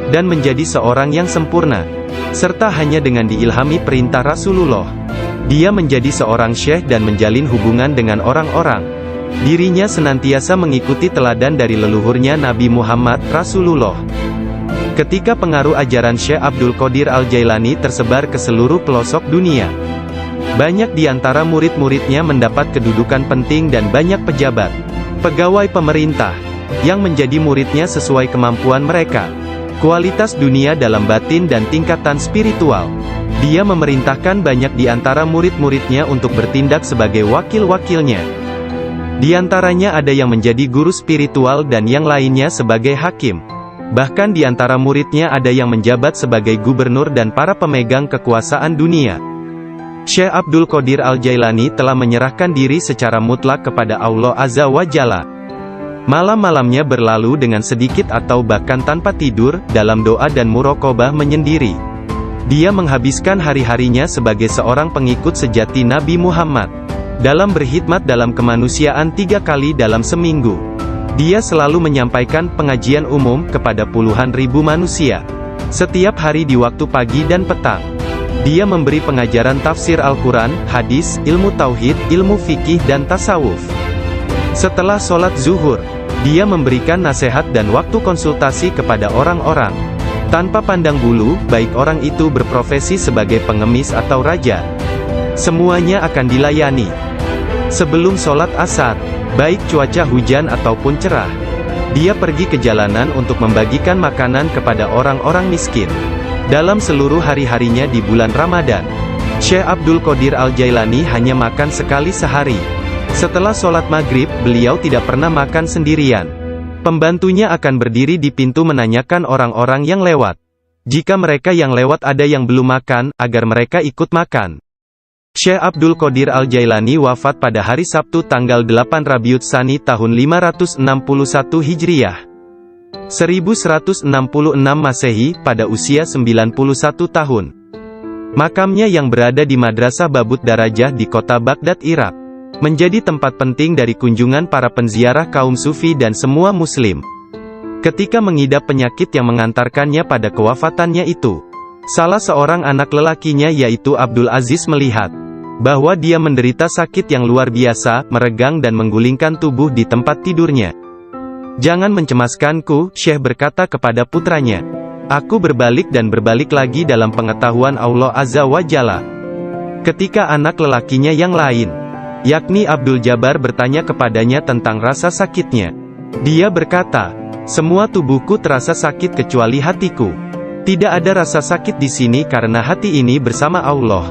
dan menjadi seorang yang sempurna. Serta hanya dengan diilhami perintah Rasulullah, dia menjadi seorang syekh dan menjalin hubungan dengan orang-orang. Dirinya senantiasa mengikuti teladan dari leluhurnya Nabi Muhammad, Rasulullah. Ketika pengaruh ajaran Syekh Abdul Qadir Al-Jailani tersebar ke seluruh pelosok dunia, banyak di antara murid-muridnya mendapat kedudukan penting dan banyak pejabat, pegawai pemerintah, yang menjadi muridnya sesuai kemampuan mereka, kualitas dunia dalam batin dan tingkatan spiritual. Dia memerintahkan banyak di antara murid-muridnya untuk bertindak sebagai wakil-wakilnya. Di antaranya ada yang menjadi guru spiritual dan yang lainnya sebagai hakim. Bahkan di antara muridnya ada yang menjabat sebagai gubernur dan para pemegang kekuasaan dunia. Syekh Abdul Qadir Al-Jailani telah menyerahkan diri secara mutlak kepada Allah Azza wa Jalla. Malam-malamnya berlalu dengan sedikit atau bahkan tanpa tidur, dalam doa dan muraqabah menyendiri. Dia menghabiskan hari-harinya sebagai seorang pengikut sejati Nabi Muhammad, dalam berkhidmat dalam kemanusiaan 3 kali dalam seminggu. Dia selalu menyampaikan pengajian umum kepada puluhan ribu manusia, setiap hari di waktu pagi dan petang. Dia memberi pengajaran tafsir Al-Quran, hadis, ilmu tauhid, ilmu fikih dan tasawuf. Setelah sholat zuhur, dia memberikan nasihat dan waktu konsultasi kepada orang-orang. Tanpa pandang bulu, baik orang itu berprofesi sebagai pengemis atau raja, semuanya akan dilayani. Sebelum sholat asar, baik cuaca hujan ataupun cerah, dia pergi ke jalanan untuk membagikan makanan kepada orang-orang miskin. Dalam seluruh hari-harinya di bulan Ramadan, Syekh Abdul Qadir Al-Jailani hanya makan sekali sehari. Setelah sholat maghrib, beliau tidak pernah makan sendirian. Pembantunya akan berdiri di pintu menanyakan orang-orang yang lewat. Jika mereka yang lewat ada yang belum makan, agar mereka ikut makan. Syekh Abdul Qadir Al-Jailani wafat pada hari Sabtu tanggal 8 Rabiul Tsani tahun 561 Hijriah. 1166 Masehi, pada usia 91 tahun. Makamnya yang berada di Madrasah Babut Darajah di kota Baghdad, Irak, menjadi tempat penting dari kunjungan para penziarah kaum sufi dan semua muslim. Ketika mengidap penyakit yang mengantarkannya pada kewafatannya itu, salah seorang anak lelakinya yaitu Abdul Aziz melihat bahwa dia menderita sakit yang luar biasa, meregang dan menggulingkan tubuh di tempat tidurnya. "Jangan mencemaskanku," Syekh berkata kepada putranya. "Aku berbalik dan berbalik lagi dalam pengetahuan Allah Azza wa Jalla." Ketika anak lelakinya yang lain, yakni Abdul Jabbar, bertanya kepadanya tentang rasa sakitnya, dia berkata, "Semua tubuhku terasa sakit kecuali hatiku. Tidak ada rasa sakit di sini karena hati ini bersama Allah."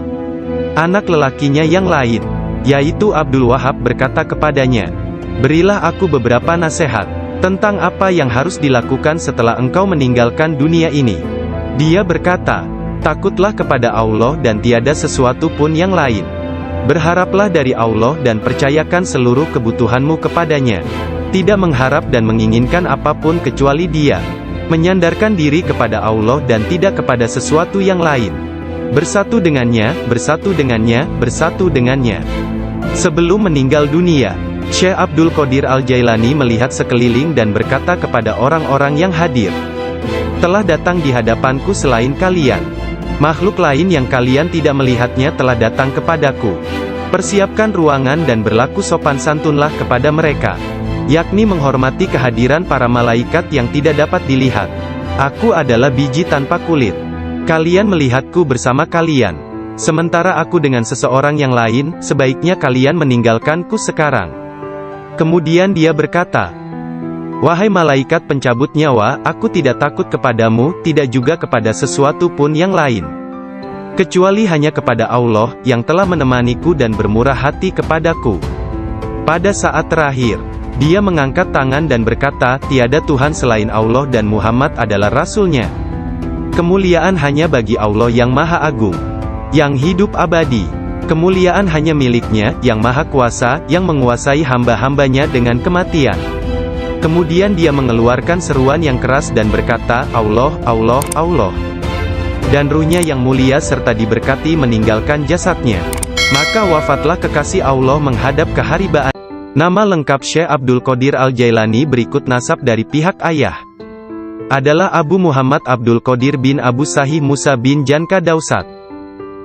Anak lelakinya yang lain, yaitu Abdul Wahab, berkata kepadanya, "Berilah aku beberapa nasihat tentang apa yang harus dilakukan setelah engkau meninggalkan dunia ini." Dia berkata, "Takutlah kepada Allah dan tiada sesuatu pun yang lain. Berharaplah dari Allah dan percayakan seluruh kebutuhanmu kepadanya. Tidak mengharap dan menginginkan apapun kecuali Dia. Menyandarkan diri kepada Allah dan tidak kepada sesuatu yang lain. Bersatu dengannya, bersatu dengannya, bersatu dengannya." Sebelum meninggal dunia, Syekh Abdul Qadir Al-Jailani melihat sekeliling dan berkata kepada orang-orang yang hadir, "Telah datang di hadapanku selain kalian makhluk lain yang kalian tidak melihatnya telah datang kepadaku. Persiapkan ruangan dan berlaku sopan santunlah kepada mereka, yakni menghormati kehadiran para malaikat yang tidak dapat dilihat. Aku adalah biji tanpa kulit. Kalian melihatku bersama kalian, sementara aku dengan seseorang yang lain. Sebaiknya kalian meninggalkanku sekarang." Kemudian dia berkata, "Wahai malaikat pencabut nyawa, aku tidak takut kepadamu, tidak juga kepada sesuatu pun yang lain, kecuali hanya kepada Allah, yang telah menemaniku dan bermurah hati kepadaku." Pada saat terakhir, dia mengangkat tangan dan berkata, "Tiada Tuhan selain Allah dan Muhammad adalah Rasul-Nya. Kemuliaan hanya bagi Allah yang Maha Agung, yang hidup abadi. Kemuliaan hanya milik-Nya, yang Maha Kuasa, yang menguasai hamba-hambanya dengan kematian." Kemudian dia mengeluarkan seruan yang keras dan berkata, "Allah, Allah, Allah." Dan ruhnya yang mulia serta diberkati meninggalkan jasadnya. Maka wafatlah kekasih Allah menghadap keharibaan. Nama lengkap Syekh Abdul Qadir Al-Jailani berikut nasab dari pihak ayah. adalah Abu Muhammad Abdul Qadir bin Abu Sahih Musa bin Janka Dausat,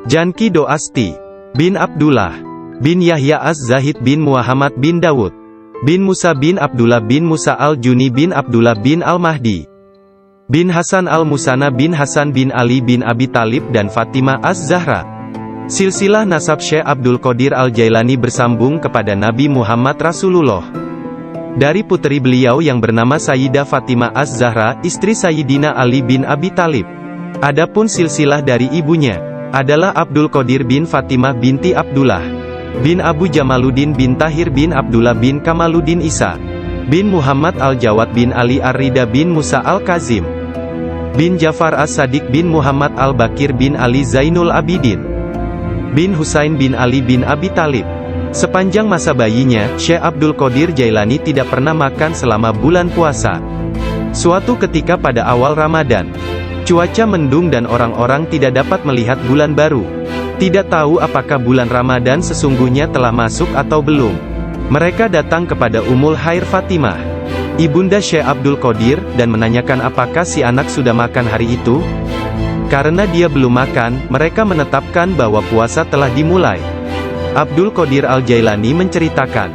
Janki Doasti, bin Abdullah, bin Yahya Az-Zahid bin Muhammad bin Dawud, bin Musa bin Abdullah bin Musa Al-Juni bin Abdullah bin Al-Mahdi, bin Hasan Al-Musana bin Hasan bin Ali bin Abi Talib dan Fatimah Az-Zahra. Silsilah nasab Syekh Abdul Qadir Al-Jailani bersambung kepada Nabi Muhammad Rasulullah. Dari putri beliau yang bernama Sayyidah Fatimah Az-Zahra, istri Sayyidina Ali bin Abi Talib. Adapun silsilah dari ibunya adalah Abdul Qadir bin Fatimah binti Abdullah, bin Abu Jamaluddin bin Tahir bin Abdullah bin Kamaluddin Isa, bin Muhammad Al-Jawad bin Ali Ar-Rida bin Musa Al-Kazim, bin Jafar As-Sadiq bin Muhammad Al-Bakir bin Ali Zainul Abidin, bin Husain bin Ali bin Abi Talib. Sepanjang masa bayinya, Syekh Abdul Qadir Jailani tidak pernah makan selama bulan puasa. Suatu ketika pada awal Ramadan, cuaca mendung dan orang-orang tidak dapat melihat bulan baru. Tidak tahu apakah bulan Ramadan sesungguhnya telah masuk atau belum. Mereka datang kepada Ummul Khair Fatimah, ibunda Syekh Abdul Qadir, dan menanyakan apakah si anak sudah makan hari itu. Karena dia belum makan, mereka menetapkan bahwa puasa telah dimulai. Abdul Qadir Al-Jailani menceritakan,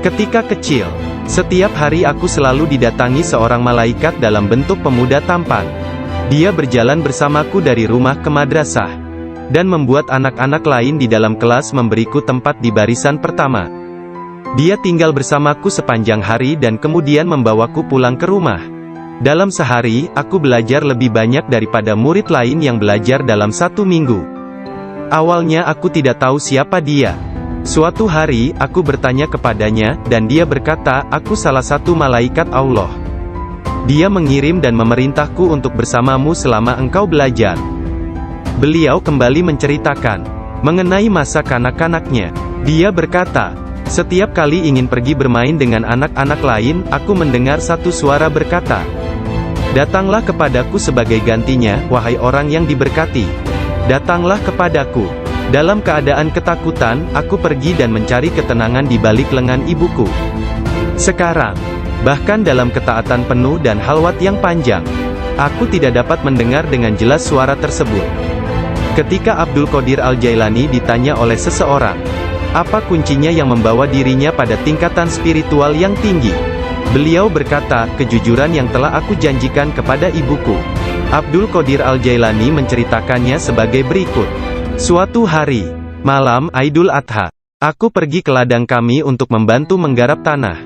ketika kecil, setiap hari aku selalu didatangi seorang malaikat dalam bentuk pemuda tampan. Dia berjalan bersamaku dari rumah ke madrasah, dan membuat anak-anak lain di dalam kelas memberiku tempat di barisan pertama. Dia tinggal bersamaku sepanjang hari dan kemudian membawaku pulang ke rumah. Dalam sehari, aku belajar lebih banyak daripada murid lain yang belajar dalam 1 minggu. Awalnya aku tidak tahu siapa dia. Suatu hari, aku bertanya kepadanya, dan dia berkata, aku salah satu malaikat Allah. Dia mengirim dan memerintahku untuk bersamamu selama engkau belajar. Beliau kembali menceritakan mengenai masa kanak-kanaknya. Dia berkata, setiap kali ingin pergi bermain dengan anak-anak lain, aku mendengar satu suara berkata, datanglah kepadaku sebagai gantinya, wahai orang yang diberkati. Datanglah kepadaku. Dalam keadaan ketakutan, aku pergi dan mencari ketenangan di balik lengan ibuku. Sekarang, bahkan dalam ketaatan penuh dan halwat yang panjang, aku tidak dapat mendengar dengan jelas suara tersebut. Ketika Abdul Qadir Al-Jailani ditanya oleh seseorang, apa kuncinya yang membawa dirinya pada tingkatan spiritual yang tinggi? Beliau berkata, kejujuran yang telah aku janjikan kepada ibuku. Abdul Qadir Al-Jailani menceritakannya sebagai berikut. Suatu hari, malam Aidul Adha, aku pergi ke ladang kami untuk membantu menggarap tanah.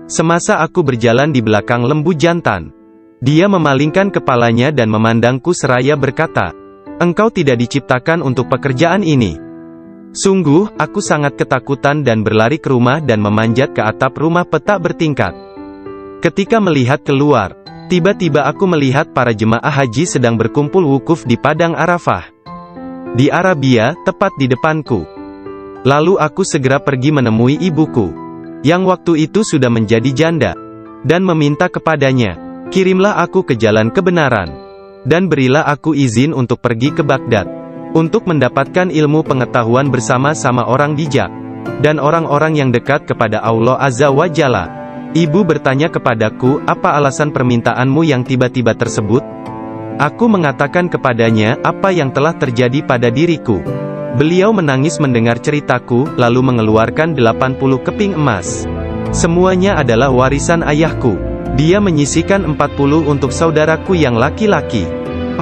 Semasa aku berjalan di belakang lembu jantan, dia memalingkan kepalanya dan memandangku seraya berkata, engkau tidak diciptakan untuk pekerjaan ini. Sungguh, aku sangat ketakutan dan berlari ke rumah dan memanjat ke atap rumah petak bertingkat. Ketika melihat keluar, tiba-tiba aku melihat para jemaah haji sedang berkumpul wukuf di Padang Arafah, di Arabia, tepat di depanku. Lalu aku segera pergi menemui ibuku, yang waktu itu sudah menjadi janda, dan meminta kepadanya, kirimlah aku ke jalan kebenaran, dan berilah aku izin untuk pergi ke Baghdad, untuk mendapatkan ilmu pengetahuan bersama-sama orang bijak, dan orang-orang yang dekat kepada Allah Azza wa Jalla. Ibu bertanya kepadaku, apa alasan permintaanmu yang tiba-tiba tersebut? Aku mengatakan kepadanya, apa yang telah terjadi pada diriku. Beliau menangis mendengar ceritaku, lalu mengeluarkan 80 keping emas. Semuanya adalah warisan ayahku. Dia menyisihkan 40 untuk saudaraku yang laki-laki. 40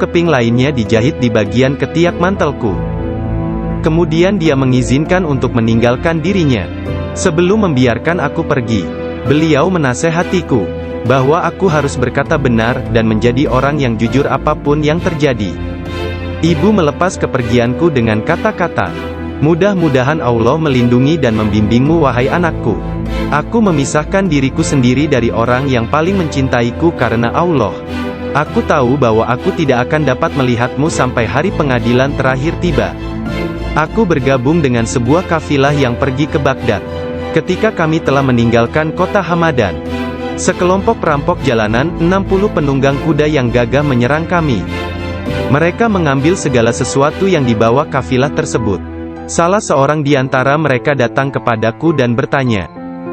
keping lainnya dijahit di bagian ketiak mantelku. Kemudian dia mengizinkan untuk meninggalkan dirinya. Sebelum membiarkan aku pergi, beliau menasehatiku, bahwa aku harus berkata benar, dan menjadi orang yang jujur apapun yang terjadi. Ibu melepas kepergianku dengan kata-kata, mudah-mudahan Allah melindungi dan membimbingmu wahai anakku. Aku memisahkan diriku sendiri dari orang yang paling mencintaiku karena Allah. Aku tahu bahwa aku tidak akan dapat melihatmu sampai hari pengadilan terakhir tiba. Aku bergabung dengan sebuah kafilah yang pergi ke Baghdad. Ketika kami telah meninggalkan kota Hamadan, sekelompok perampok jalanan, 60 penunggang kuda yang gagah menyerang kami. Mereka mengambil segala sesuatu yang dibawa kafilah tersebut. Salah seorang di antara mereka datang kepadaku dan bertanya,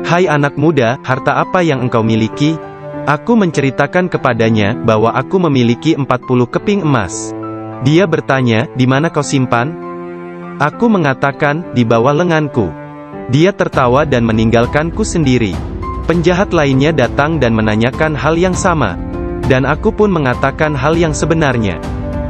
hai anak muda, harta apa yang engkau miliki? Aku menceritakan kepadanya bahwa aku memiliki 40 keping emas. Dia bertanya, "Di mana kau simpan?" Aku mengatakan, "Di bawah lenganku." Dia tertawa dan meninggalkanku sendiri. Penjahat lainnya datang dan menanyakan hal yang sama. Dan aku pun mengatakan hal yang sebenarnya.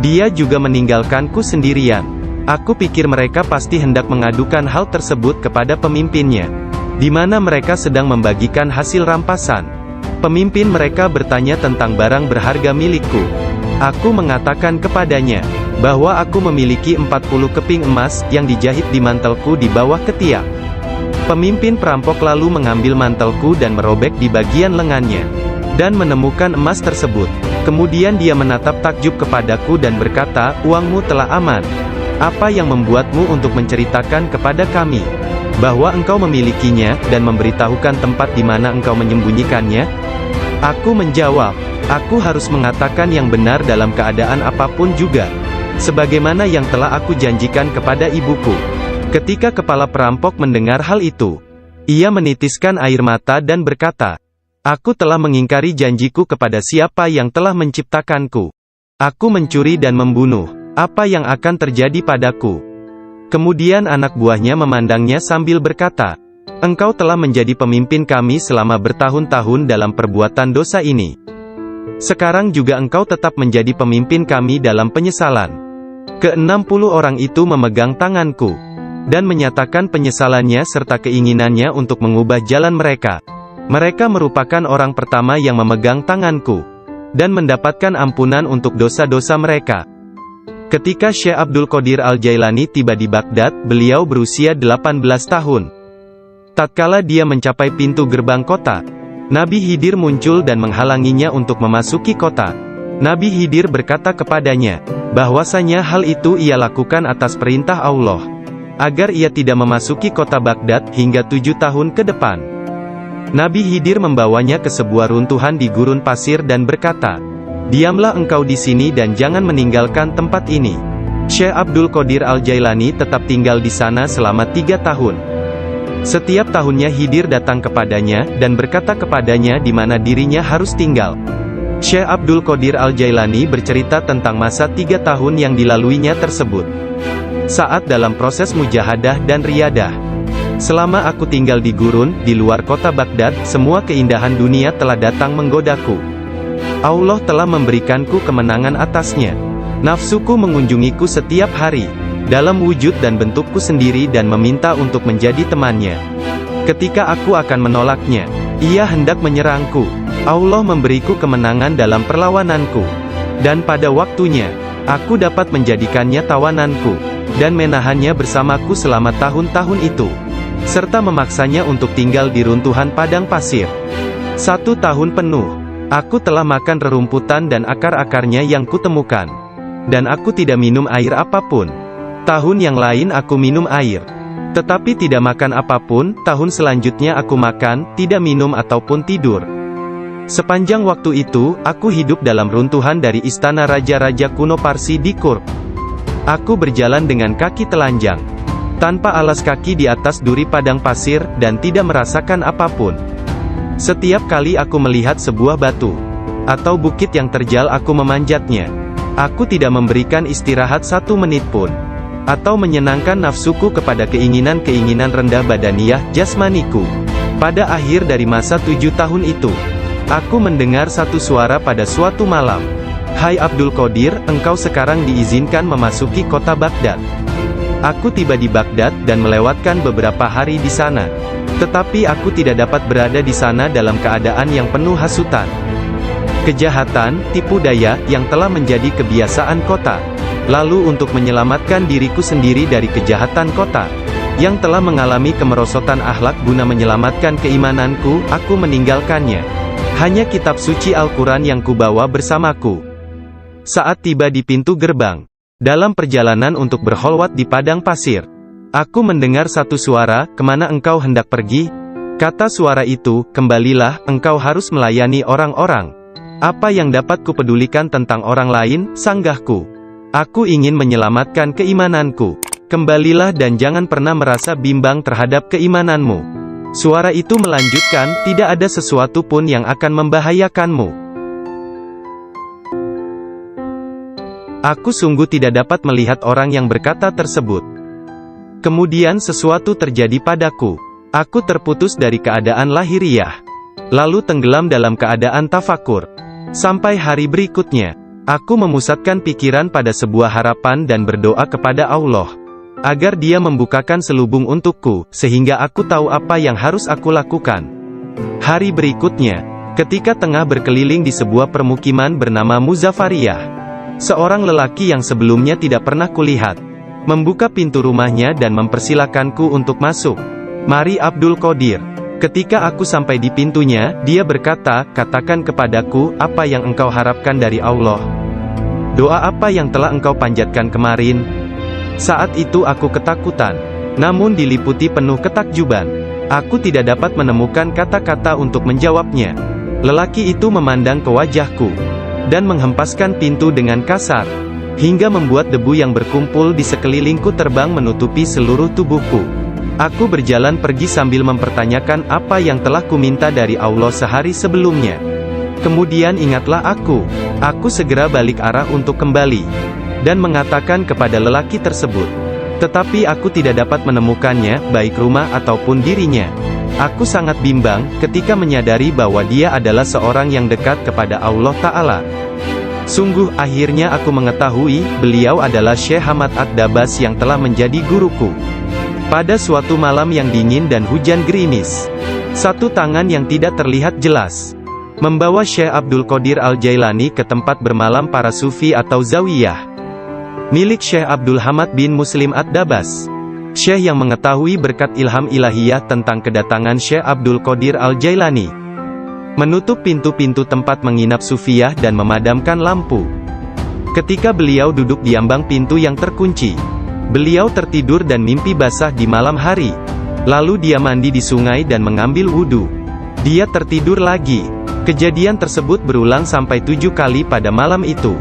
Dia juga meninggalkanku sendirian. Aku pikir mereka pasti hendak mengadukan hal tersebut kepada pemimpinnya, di mana mereka sedang membagikan hasil rampasan. Pemimpin mereka bertanya tentang barang berharga milikku. Aku mengatakan kepadanya bahwa aku memiliki 40 keping emas yang dijahit di mantelku di bawah ketiak. Pemimpin perampok lalu mengambil mantelku dan merobek di bagian lengannya, dan menemukan emas tersebut. Kemudian dia menatap takjub kepadaku dan berkata, "Uangmu telah aman. Apa yang membuatmu untuk menceritakan kepada kami bahwa engkau memilikinya, dan memberitahukan tempat di mana engkau menyembunyikannya?" Aku menjawab, "Aku harus mengatakan yang benar dalam keadaan apapun juga, sebagaimana yang telah aku janjikan kepada ibuku." Ketika kepala perampok mendengar hal itu, ia menitiskan air mata dan berkata, "Aku telah mengingkari janjiku kepada siapa yang telah menciptakanku. Aku mencuri dan membunuh. Apa yang akan terjadi padaku?" Kemudian anak buahnya memandangnya sambil berkata, "Engkau telah menjadi pemimpin kami selama bertahun-tahun dalam perbuatan dosa ini. Sekarang juga engkau tetap menjadi pemimpin kami dalam penyesalan." Ke-60 orang itu memegang tanganku, dan menyatakan penyesalannya serta keinginannya untuk mengubah jalan mereka. Mereka merupakan orang pertama yang memegang tanganku, dan mendapatkan ampunan untuk dosa-dosa mereka. Ketika Syekh Abdul Qadir Al-Jailani tiba di Baghdad, beliau berusia 18 tahun. Tatkala dia mencapai pintu gerbang kota, Nabi Khidir muncul dan menghalanginya untuk memasuki kota. Nabi Khidir berkata kepadanya, bahwasanya hal itu ia lakukan atas perintah Allah, agar ia tidak memasuki kota Baghdad hingga 7 tahun ke depan. Nabi Khidir membawanya ke sebuah runtuhan di gurun pasir dan berkata, "Diamlah engkau di sini dan jangan meninggalkan tempat ini." Syekh Abdul Qadir Al-Jailani tetap tinggal di sana selama 3 tahun. Setiap tahunnya Khidir datang kepadanya, dan berkata kepadanya di mana dirinya harus tinggal. Syekh Abdul Qadir Al-Jailani bercerita tentang masa 3 tahun yang dilaluinya tersebut. Saat dalam proses mujahadah dan riyadah. "Selama aku tinggal di gurun, di luar kota Baghdad, semua keindahan dunia telah datang menggodaku. Allah telah memberikanku kemenangan atasnya. Nafsuku mengunjungiku setiap hari, dalam wujud dan bentukku sendiri dan meminta untuk menjadi temannya. Ketika aku akan menolaknya, ia hendak menyerangku. Allah memberiku kemenangan dalam perlawananku. Dan pada waktunya, aku dapat menjadikannya tawananku, dan menahannya bersamaku selama tahun-tahun itu, serta memaksanya untuk tinggal di runtuhan padang pasir. 1 tahun penuh, aku telah makan rerumputan dan akar-akarnya yang kutemukan. Dan aku tidak minum air apapun. Tahun yang lain aku minum air, tetapi tidak makan apapun. Tahun selanjutnya aku makan, tidak minum ataupun tidur. Sepanjang waktu itu, aku hidup dalam runtuhan dari istana raja-raja kuno Parsi di Kurd. Aku berjalan dengan kaki telanjang, tanpa alas kaki di atas duri padang pasir, dan tidak merasakan apapun. Setiap kali aku melihat sebuah batu atau bukit yang terjal, aku memanjatnya. Aku tidak memberikan istirahat 1 menit pun, atau menyenangkan nafsuku kepada keinginan-keinginan rendah badaniyah jasmaniku. Pada akhir dari masa 7 tahun itu, aku mendengar satu suara pada suatu malam, "Hai Abdul Qadir, engkau sekarang diizinkan memasuki kota Baghdad." Aku tiba di Baghdad dan melewatkan beberapa hari di sana. Tetapi aku tidak dapat berada di sana dalam keadaan yang penuh hasutan, kejahatan, tipu daya, yang telah menjadi kebiasaan kota. Lalu untuk menyelamatkan diriku sendiri dari kejahatan kota, yang telah mengalami kemerosotan akhlak, guna menyelamatkan keimananku, aku meninggalkannya. Hanya kitab suci Al-Quran yang kubawa bersamaku. Saat tiba di pintu gerbang, dalam perjalanan untuk berkholwat di padang pasir, aku mendengar satu suara, "Kemana engkau hendak pergi?" Kata suara itu, "Kembalilah, engkau harus melayani orang-orang. Apa yang dapat kupedulikan tentang orang lain?" Sanggahku. "Aku ingin menyelamatkan keimananku. Kembalilah dan jangan pernah merasa bimbang terhadap keimananmu." Suara itu melanjutkan, tidak ada sesuatu pun yang akan membahayakanmu. Aku sungguh tidak dapat melihat orang yang berkata tersebut. Kemudian sesuatu terjadi padaku. Aku terputus dari keadaan lahiriah. Lalu tenggelam dalam keadaan tafakur. Sampai hari berikutnya, aku memusatkan pikiran pada sebuah harapan dan berdoa kepada Allah, agar Dia membukakan selubung untukku, sehingga aku tahu apa yang harus aku lakukan. Hari berikutnya, ketika tengah berkeliling di sebuah permukiman bernama Muzafariyah, seorang lelaki yang sebelumnya tidak pernah kulihat, membuka pintu rumahnya dan mempersilakanku untuk masuk. "Mari Abdul Qadir." Ketika aku sampai di pintunya, dia berkata, "Katakan kepadaku, apa yang engkau harapkan dari Allah? Doa apa yang telah engkau panjatkan kemarin?" Saat itu aku ketakutan, namun diliputi penuh ketakjuban. Aku tidak dapat menemukan kata-kata untuk menjawabnya. Lelaki itu memandang ke wajahku, dan menghempaskan pintu dengan kasar, hingga membuat debu yang berkumpul di sekelilingku terbang menutupi seluruh tubuhku. Aku berjalan pergi sambil mempertanyakan apa yang telah kuminta dari Allah sehari sebelumnya. Kemudian ingatlah aku segera balik arah untuk kembali, dan mengatakan kepada lelaki tersebut. Tetapi aku tidak dapat menemukannya, baik rumah ataupun dirinya. Aku sangat bimbang, ketika menyadari bahwa dia adalah seorang yang dekat kepada Allah Ta'ala. Sungguh, akhirnya aku mengetahui, beliau adalah Syekh Hamad Ad-Dabas yang telah menjadi guruku. Pada suatu malam yang dingin dan hujan gerimis, satu tangan yang tidak terlihat jelas membawa Syekh Abdul Qadir Al-Jailani ke tempat bermalam para sufi atau zawiyah, milik Syekh Abdul Hamad bin Muslim Ad-Dabas. Syekh yang mengetahui berkat ilham ilahiyah tentang kedatangan Syekh Abdul Qadir Al-Jailani, menutup pintu-pintu tempat menginap sufiyah dan memadamkan lampu. Ketika beliau duduk di ambang pintu yang terkunci, beliau tertidur dan mimpi basah di malam hari. Lalu dia mandi di sungai dan mengambil wudhu. Dia tertidur lagi. Kejadian tersebut berulang sampai 7 kali pada malam itu.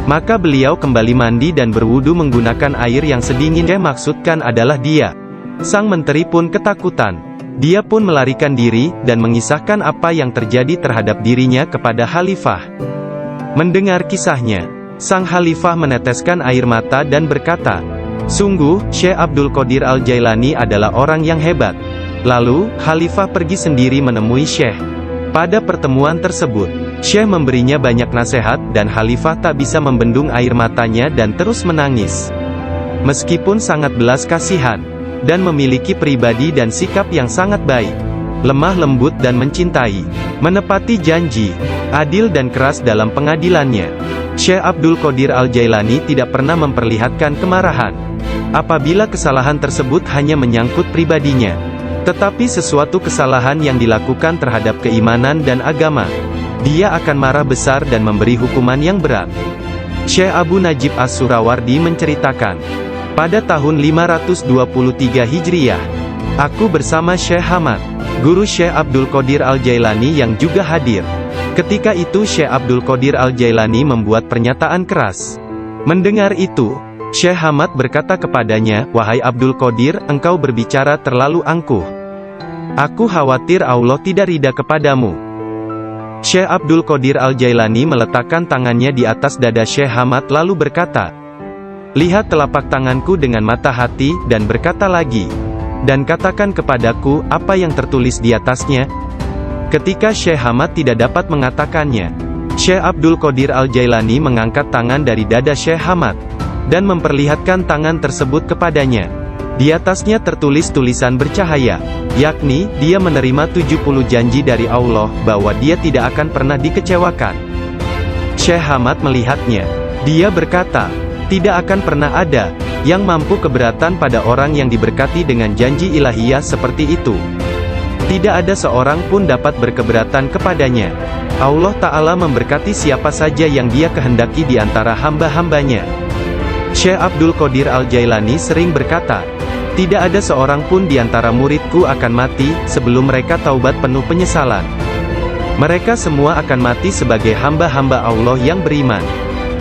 Maka beliau kembali mandi dan berwudu menggunakan air yang sedingin. Yang maksudkan adalah dia. Sang menteri pun ketakutan. Dia pun melarikan diri, dan mengisahkan apa yang terjadi terhadap dirinya kepada khalifah. Mendengar kisahnya, sang khalifah meneteskan air mata dan berkata, "Sungguh, Syekh Abdul Qadir Al-Jailani adalah orang yang hebat." Lalu, khalifah pergi sendiri menemui Syekh. Pada pertemuan tersebut, Syekh memberinya banyak nasihat, dan khalifah tak bisa membendung air matanya dan terus menangis. Meskipun sangat belas kasihan, dan memiliki pribadi dan sikap yang sangat baik, lemah lembut dan mencintai, menepati janji, adil dan keras dalam pengadilannya, Syekh Abdul Qadir Al-Jailani tidak pernah memperlihatkan kemarahan apabila kesalahan tersebut hanya menyangkut pribadinya, tetapi sesuatu kesalahan yang dilakukan terhadap keimanan dan agama, dia akan marah besar dan memberi hukuman yang berat. Syekh Abu Najib As-Surawardi menceritakan, pada tahun 523 Hijriyah, aku bersama Syekh Hamad, guru Syekh Abdul Qadir Al-Jailani yang juga hadir. Ketika itu Syekh Abdul Qadir Al-Jailani membuat pernyataan keras. Mendengar itu, Syekh Hamad berkata kepadanya, "Wahai Abdul Qadir, engkau berbicara terlalu angkuh. Aku khawatir Allah tidak ridha kepadamu." Syekh Abdul Qadir Al-Jailani meletakkan tangannya di atas dada Syekh Hamad lalu berkata, "Lihat telapak tanganku dengan mata hati, dan berkata lagi, dan katakan kepadaku, apa yang tertulis di atasnya." Ketika Syekh Hamad tidak dapat mengatakannya, Syekh Abdul Qadir Al-Jailani mengangkat tangan dari dada Syekh Hamad, dan memperlihatkan tangan tersebut kepadanya. Di atasnya tertulis tulisan bercahaya, yakni, dia menerima 70 janji dari Allah, bahwa dia tidak akan pernah dikecewakan. Syekh Hamad melihatnya. Dia berkata, "Tidak akan pernah ada yang mampu keberatan pada orang yang diberkati dengan janji ilahiyah seperti itu. Tidak ada seorang pun dapat berkeberatan kepadanya. Allah Ta'ala memberkati siapa saja yang Dia kehendaki di antara hamba-hambanya." Syekh Abdul Qadir Al-Jailani sering berkata, "Tidak ada seorang pun di antara muridku akan mati sebelum mereka taubat penuh penyesalan. Mereka semua akan mati sebagai hamba-hamba Allah yang beriman.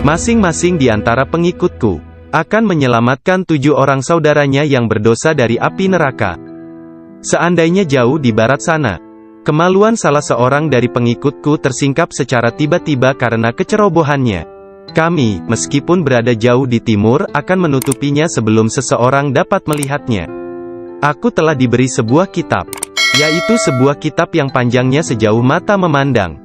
Masing-masing di antara pengikutku akan menyelamatkan 7 orang saudaranya yang berdosa dari api neraka." Seandainya jauh di barat sana, kemaluan salah seorang dari pengikutku tersingkap secara tiba-tiba karena kecerobohannya. Kami, meskipun berada jauh di timur, akan menutupinya sebelum seseorang dapat melihatnya. Aku telah diberi sebuah kitab, yaitu sebuah kitab yang panjangnya sejauh mata memandang.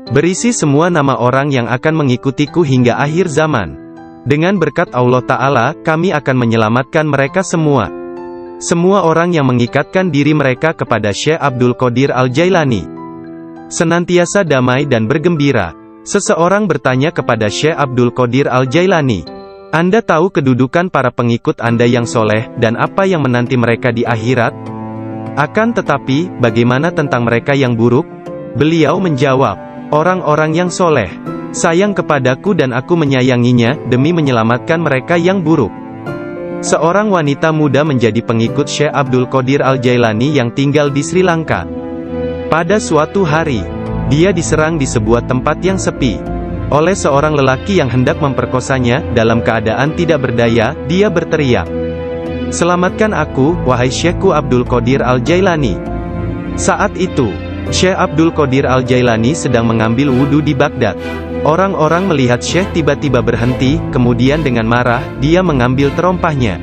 Berisi semua nama orang yang akan mengikutiku hingga akhir zaman. Dengan berkat Allah Ta'ala, kami akan menyelamatkan mereka semua. Semua orang yang mengikatkan diri mereka kepada Syekh Abdul Qadir Al-Jailani senantiasa damai dan bergembira. Seseorang bertanya kepada Syekh Abdul Qadir Al-Jailani, "Anda tahu kedudukan para pengikut Anda yang soleh, dan apa yang menanti mereka di akhirat? Akan tetapi, bagaimana tentang mereka yang buruk?" Beliau menjawab, "Orang-orang yang soleh sayang kepadaku dan aku menyayanginya, demi menyelamatkan mereka yang buruk." Seorang wanita muda menjadi pengikut Syekh Abdul Qadir Al-Jailani yang tinggal di Sri Lanka. Pada suatu hari, dia diserang di sebuah tempat yang sepi oleh seorang lelaki yang hendak memperkosanya. Dalam keadaan tidak berdaya, dia berteriak, "Selamatkan aku, wahai Syekhku Abdul Qadir Al-Jailani." Saat itu, Syekh Abdul Qadir Al-Jailani sedang mengambil wudhu di Baghdad. Orang-orang melihat Syekh tiba-tiba berhenti, kemudian dengan marah, dia mengambil terompahnya,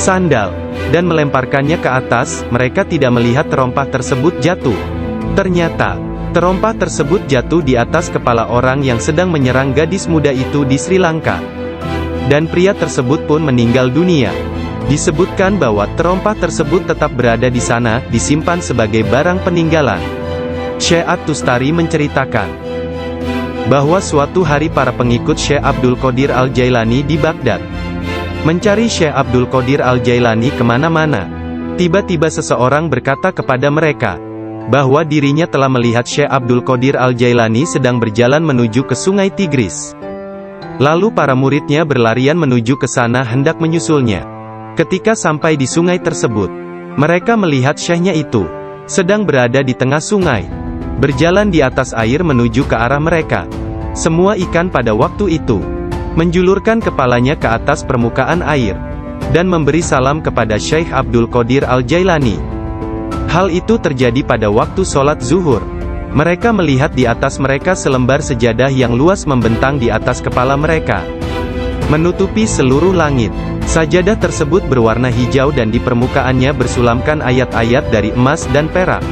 sandal, dan melemparkannya ke atas. Mereka tidak melihat terompah tersebut jatuh. Ternyata, terompah tersebut jatuh di atas kepala orang yang sedang menyerang gadis muda itu di Sri Lanka. Dan pria tersebut pun meninggal dunia. Disebutkan bahwa terompah tersebut tetap berada di sana, disimpan sebagai barang peninggalan. Syekh At-Tustari menceritakan bahwa suatu hari para pengikut Syekh Abdul Qadir Al-Jailani di Baghdad mencari Syekh Abdul Qadir Al-Jailani kemana-mana. Tiba-tiba seseorang berkata kepada mereka bahwa dirinya telah melihat Syekh Abdul Qadir Al-Jailani sedang berjalan menuju ke Sungai Tigris. Lalu para muridnya berlarian menuju ke sana hendak menyusulnya. Ketika sampai di sungai tersebut, mereka melihat syekhnya itu sedang berada di tengah sungai, berjalan di atas air menuju ke arah mereka. Semua ikan pada waktu itu menjulurkan kepalanya ke atas permukaan air dan memberi salam kepada Syekh Abdul Qadir Al-Jailani. Hal itu terjadi pada waktu sholat zuhur. Mereka melihat di atas mereka selembar sejadah yang luas membentang di atas kepala mereka, menutupi seluruh langit. Sajadah tersebut berwarna hijau dan di permukaannya bersulamkan ayat-ayat dari emas dan perak.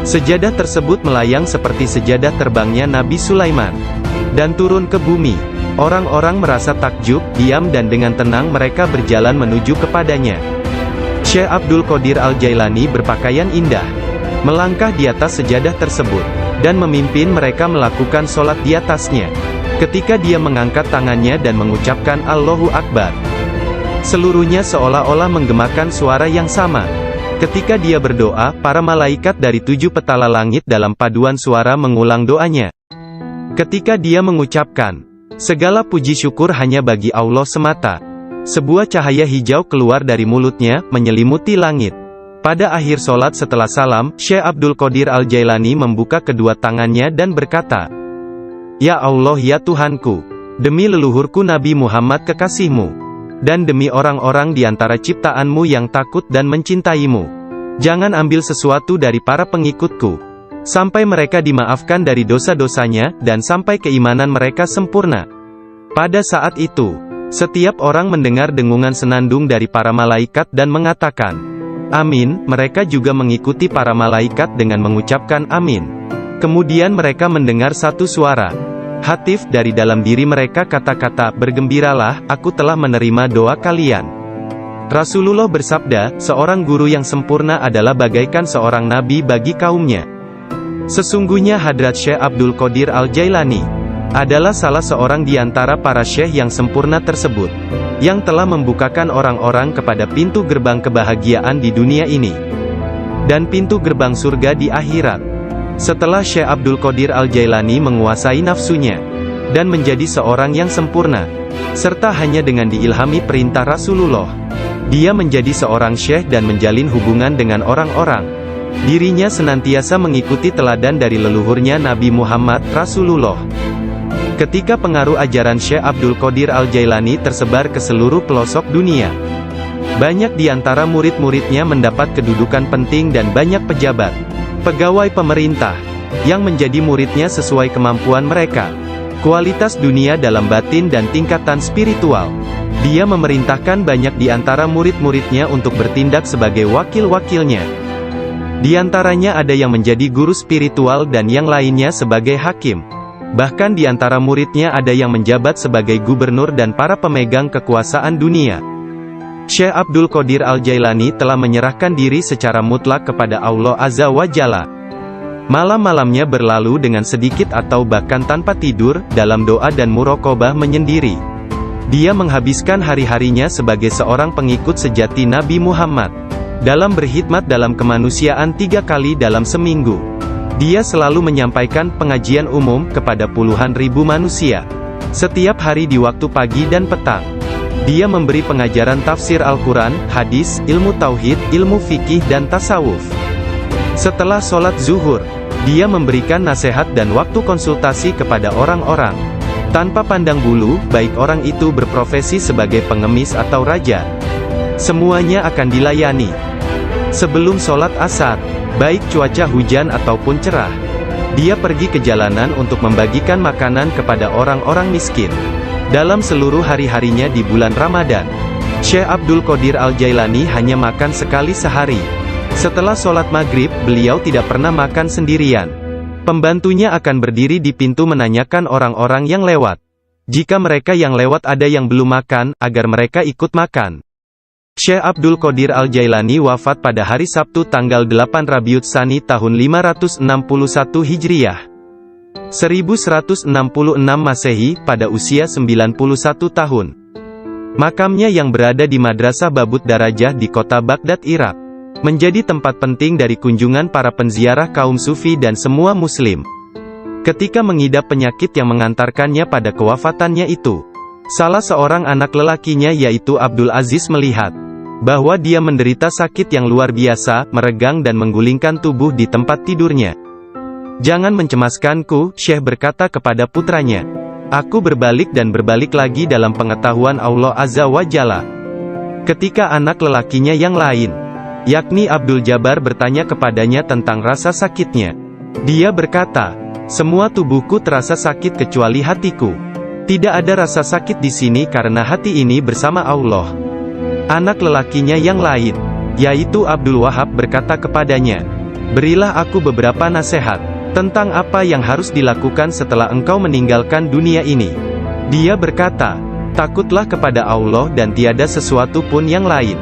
Sejadah tersebut melayang seperti sejadah terbangnya Nabi Sulaiman dan turun ke bumi. Orang-orang merasa takjub, diam dan dengan tenang mereka berjalan menuju kepadanya. Syekh Abdul Qadir Al-Jailani berpakaian indah, melangkah di atas sejadah tersebut, dan memimpin mereka melakukan sholat di atasnya. Ketika dia mengangkat tangannya dan mengucapkan Allahu Akbar, seluruhnya seolah-olah menggemakan suara yang sama. Ketika dia berdoa, para malaikat dari 7 petala langit dalam paduan suara mengulang doanya. Ketika dia mengucapkan, "Segala puji syukur hanya bagi Allah semata," sebuah cahaya hijau keluar dari mulutnya, menyelimuti langit. Pada akhir sholat setelah salam, Syekh Abdul Qadir Al-Jailani membuka kedua tangannya dan berkata, "Ya Allah ya Tuhanku, demi leluhurku Nabi Muhammad kekasihmu, dan demi orang-orang di antara ciptaanmu yang takut dan mencintaimu, jangan ambil sesuatu dari para pengikutku, sampai mereka dimaafkan dari dosa-dosanya, dan sampai keimanan mereka sempurna." Pada saat itu, setiap orang mendengar dengungan senandung dari para malaikat dan mengatakan, "Amin." Mereka juga mengikuti para malaikat dengan mengucapkan amin. Kemudian mereka mendengar satu suara hatif dari dalam diri mereka, kata-kata, "Bergembiralah, aku telah menerima doa kalian." Rasulullah bersabda, "Seorang guru yang sempurna adalah bagaikan seorang nabi bagi kaumnya." Sesungguhnya Hadrat Syekh Abdul Qadir Al-Jailani adalah salah seorang di antara para syekh yang sempurna tersebut, yang telah membukakan orang-orang kepada pintu gerbang kebahagiaan di dunia ini, dan pintu gerbang surga di akhirat. Setelah Syekh Abdul Qadir Al-Jailani menguasai nafsunya, dan menjadi seorang yang sempurna, serta hanya dengan diilhami perintah Rasulullah, dia menjadi seorang syekh dan menjalin hubungan dengan orang-orang. Dirinya senantiasa mengikuti teladan dari leluhurnya Nabi Muhammad, Rasulullah. Ketika pengaruh ajaran Syekh Abdul Qadir Al-Jailani tersebar ke seluruh pelosok dunia, Banyak di antara murid-muridnya mendapat kedudukan penting dan banyak pejabat, pegawai pemerintah, yang menjadi muridnya sesuai kemampuan mereka, kualitas dunia dalam batin dan tingkatan spiritual. Dia memerintahkan banyak di antara murid-muridnya untuk bertindak sebagai wakil-wakilnya. Di antaranya ada yang menjadi guru spiritual dan yang lainnya sebagai hakim. Bahkan di antara muridnya ada yang menjabat sebagai gubernur dan para pemegang kekuasaan dunia. Syekh Abdul Qadir Al-Jailani telah menyerahkan diri secara mutlak kepada Allah Azza wa Jalla. Malam-malamnya berlalu dengan sedikit atau bahkan tanpa tidur, dalam doa dan muraqabah menyendiri. Dia menghabiskan hari-harinya sebagai seorang pengikut sejati Nabi Muhammad, dalam berkhidmat dalam kemanusiaan 3 kali dalam seminggu. Dia selalu menyampaikan pengajian umum kepada puluhan ribu manusia, setiap hari di waktu pagi dan petang. Dia memberi pengajaran tafsir Al-Quran, hadis, ilmu tauhid, ilmu fikih dan tasawuf. Setelah sholat zuhur, dia memberikan nasihat dan waktu konsultasi kepada orang-orang. Tanpa pandang bulu, baik orang itu berprofesi sebagai pengemis atau raja, semuanya akan dilayani. Sebelum sholat asar, baik cuaca hujan ataupun cerah, dia pergi ke jalanan untuk membagikan makanan kepada orang-orang miskin. Dalam seluruh hari-harinya di bulan Ramadan, Syekh Abdul Qadir Al-Jailani hanya makan sekali sehari. Setelah sholat maghrib, beliau tidak pernah makan sendirian. Pembantunya akan berdiri di pintu menanyakan orang-orang yang lewat. Jika mereka yang lewat ada yang belum makan, agar mereka ikut makan. Syekh Abdul Qadir Al-Jailani wafat pada hari Sabtu tanggal 8 Rabiul Tsani tahun 561 Hijriah. 1166 Masehi, pada usia 91 tahun. Makamnya yang berada di Madrasah Babut Darajah di kota Baghdad, Irak, menjadi tempat penting dari kunjungan para penziarah kaum sufi dan semua muslim. Ketika mengidap penyakit yang mengantarkannya pada kewafatannya itu, salah seorang anak lelakinya yaitu Abdul Aziz melihat bahwa dia menderita sakit yang luar biasa, meregang dan menggulingkan tubuh di tempat tidurnya. "Jangan mencemaskanku," Syekh berkata kepada putranya. "Aku berbalik dan berbalik lagi dalam pengetahuan Allah Azza wa Jalla." Ketika anak lelakinya yang lain, yakni Abdul Jabbar, bertanya kepadanya tentang rasa sakitnya, dia berkata, "Semua tubuhku terasa sakit kecuali hatiku. Tidak ada rasa sakit di sini karena hati ini bersama Allah." Anak lelakinya yang lain, yaitu Abdul Wahab, berkata kepadanya, "Berilah aku beberapa nasihat tentang apa yang harus dilakukan setelah engkau meninggalkan dunia ini." Dia berkata, "Takutlah kepada Allah dan tiada sesuatu pun yang lain.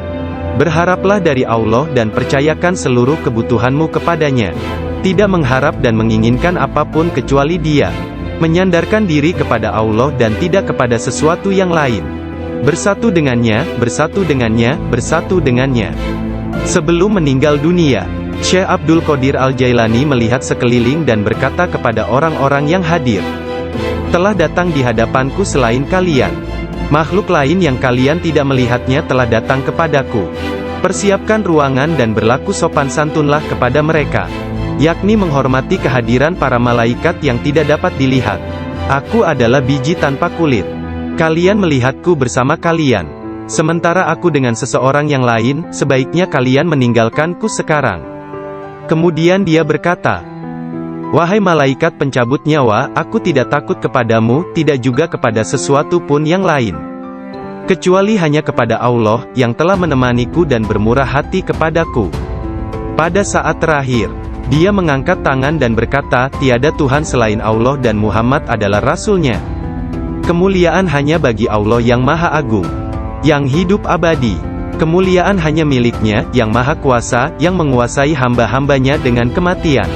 Berharaplah dari Allah dan percayakan seluruh kebutuhanmu kepadanya. Tidak mengharap dan menginginkan apapun kecuali Dia. Menyandarkan diri kepada Allah dan tidak kepada sesuatu yang lain. Bersatu dengannya, bersatu dengannya, bersatu dengannya." Sebelum meninggal dunia, Syekh Abdul Qadir Al-Jailani melihat sekeliling dan berkata kepada orang-orang yang hadir, "Telah datang di hadapanku selain kalian makhluk lain yang kalian tidak melihatnya telah datang kepadaku. Persiapkan ruangan dan berlaku sopan santunlah kepada mereka, yakni menghormati kehadiran para malaikat yang tidak dapat dilihat. Aku adalah biji tanpa kulit. Kalian melihatku bersama kalian, sementara aku dengan seseorang yang lain. Sebaiknya kalian meninggalkanku sekarang." Kemudian dia berkata, "Wahai malaikat pencabut nyawa, aku tidak takut kepadamu, tidak juga kepada sesuatu pun yang lain, kecuali hanya kepada Allah, yang telah menemaniku dan bermurah hati kepadaku." Pada saat terakhir, dia mengangkat tangan dan berkata, "Tiada Tuhan selain Allah dan Muhammad adalah Rasul-Nya. Kemuliaan hanya bagi Allah yang Maha Agung, yang hidup abadi. Kemuliaan hanya milik-Nya, yang Maha Kuasa, yang menguasai hamba-hambanya dengan kematian."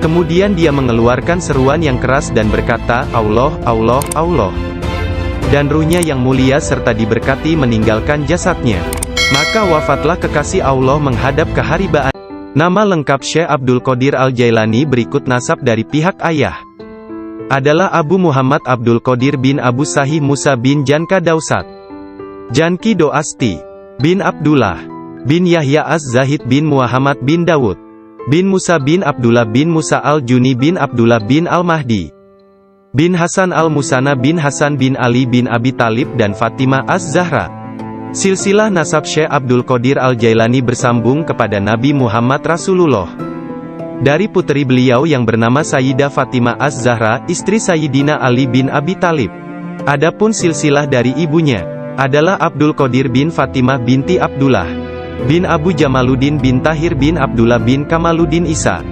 Kemudian dia mengeluarkan seruan yang keras dan berkata, "Allah, Allah, Allah." Dan ruhnya yang mulia serta diberkati meninggalkan jasadnya. Maka wafatlah kekasih Allah menghadap keharibaan. Nama lengkap Syekh Abdul Qadir Al-Jailani berikut nasab dari pihak ayah adalah Abu Muhammad Abdul Qadir bin Abu Sahih Musa bin Janka Dausat, Janki Doasti, bin Abdullah, bin Yahya Az-Zahid bin Muhammad bin Dawud, bin Musa bin Abdullah bin Musa Al-Juni bin Abdullah bin Al-Mahdi, bin Hasan Al-Musana bin Hasan bin Ali bin Abi Talib dan Fatimah Az-Zahra. Silsilah nasab Syekh Abdul Qadir Al-Jailani bersambung kepada Nabi Muhammad Rasulullah. Dari putri beliau yang bernama Sayyidah Fatimah Az-Zahra, istri Sayyidina Ali bin Abi Thalib. Adapun silsilah dari ibunya, adalah Abdul Qadir bin Fatimah binti Abdullah, bin Abu Jamaluddin bin Tahir bin Abdullah bin Kamaluddin Isa,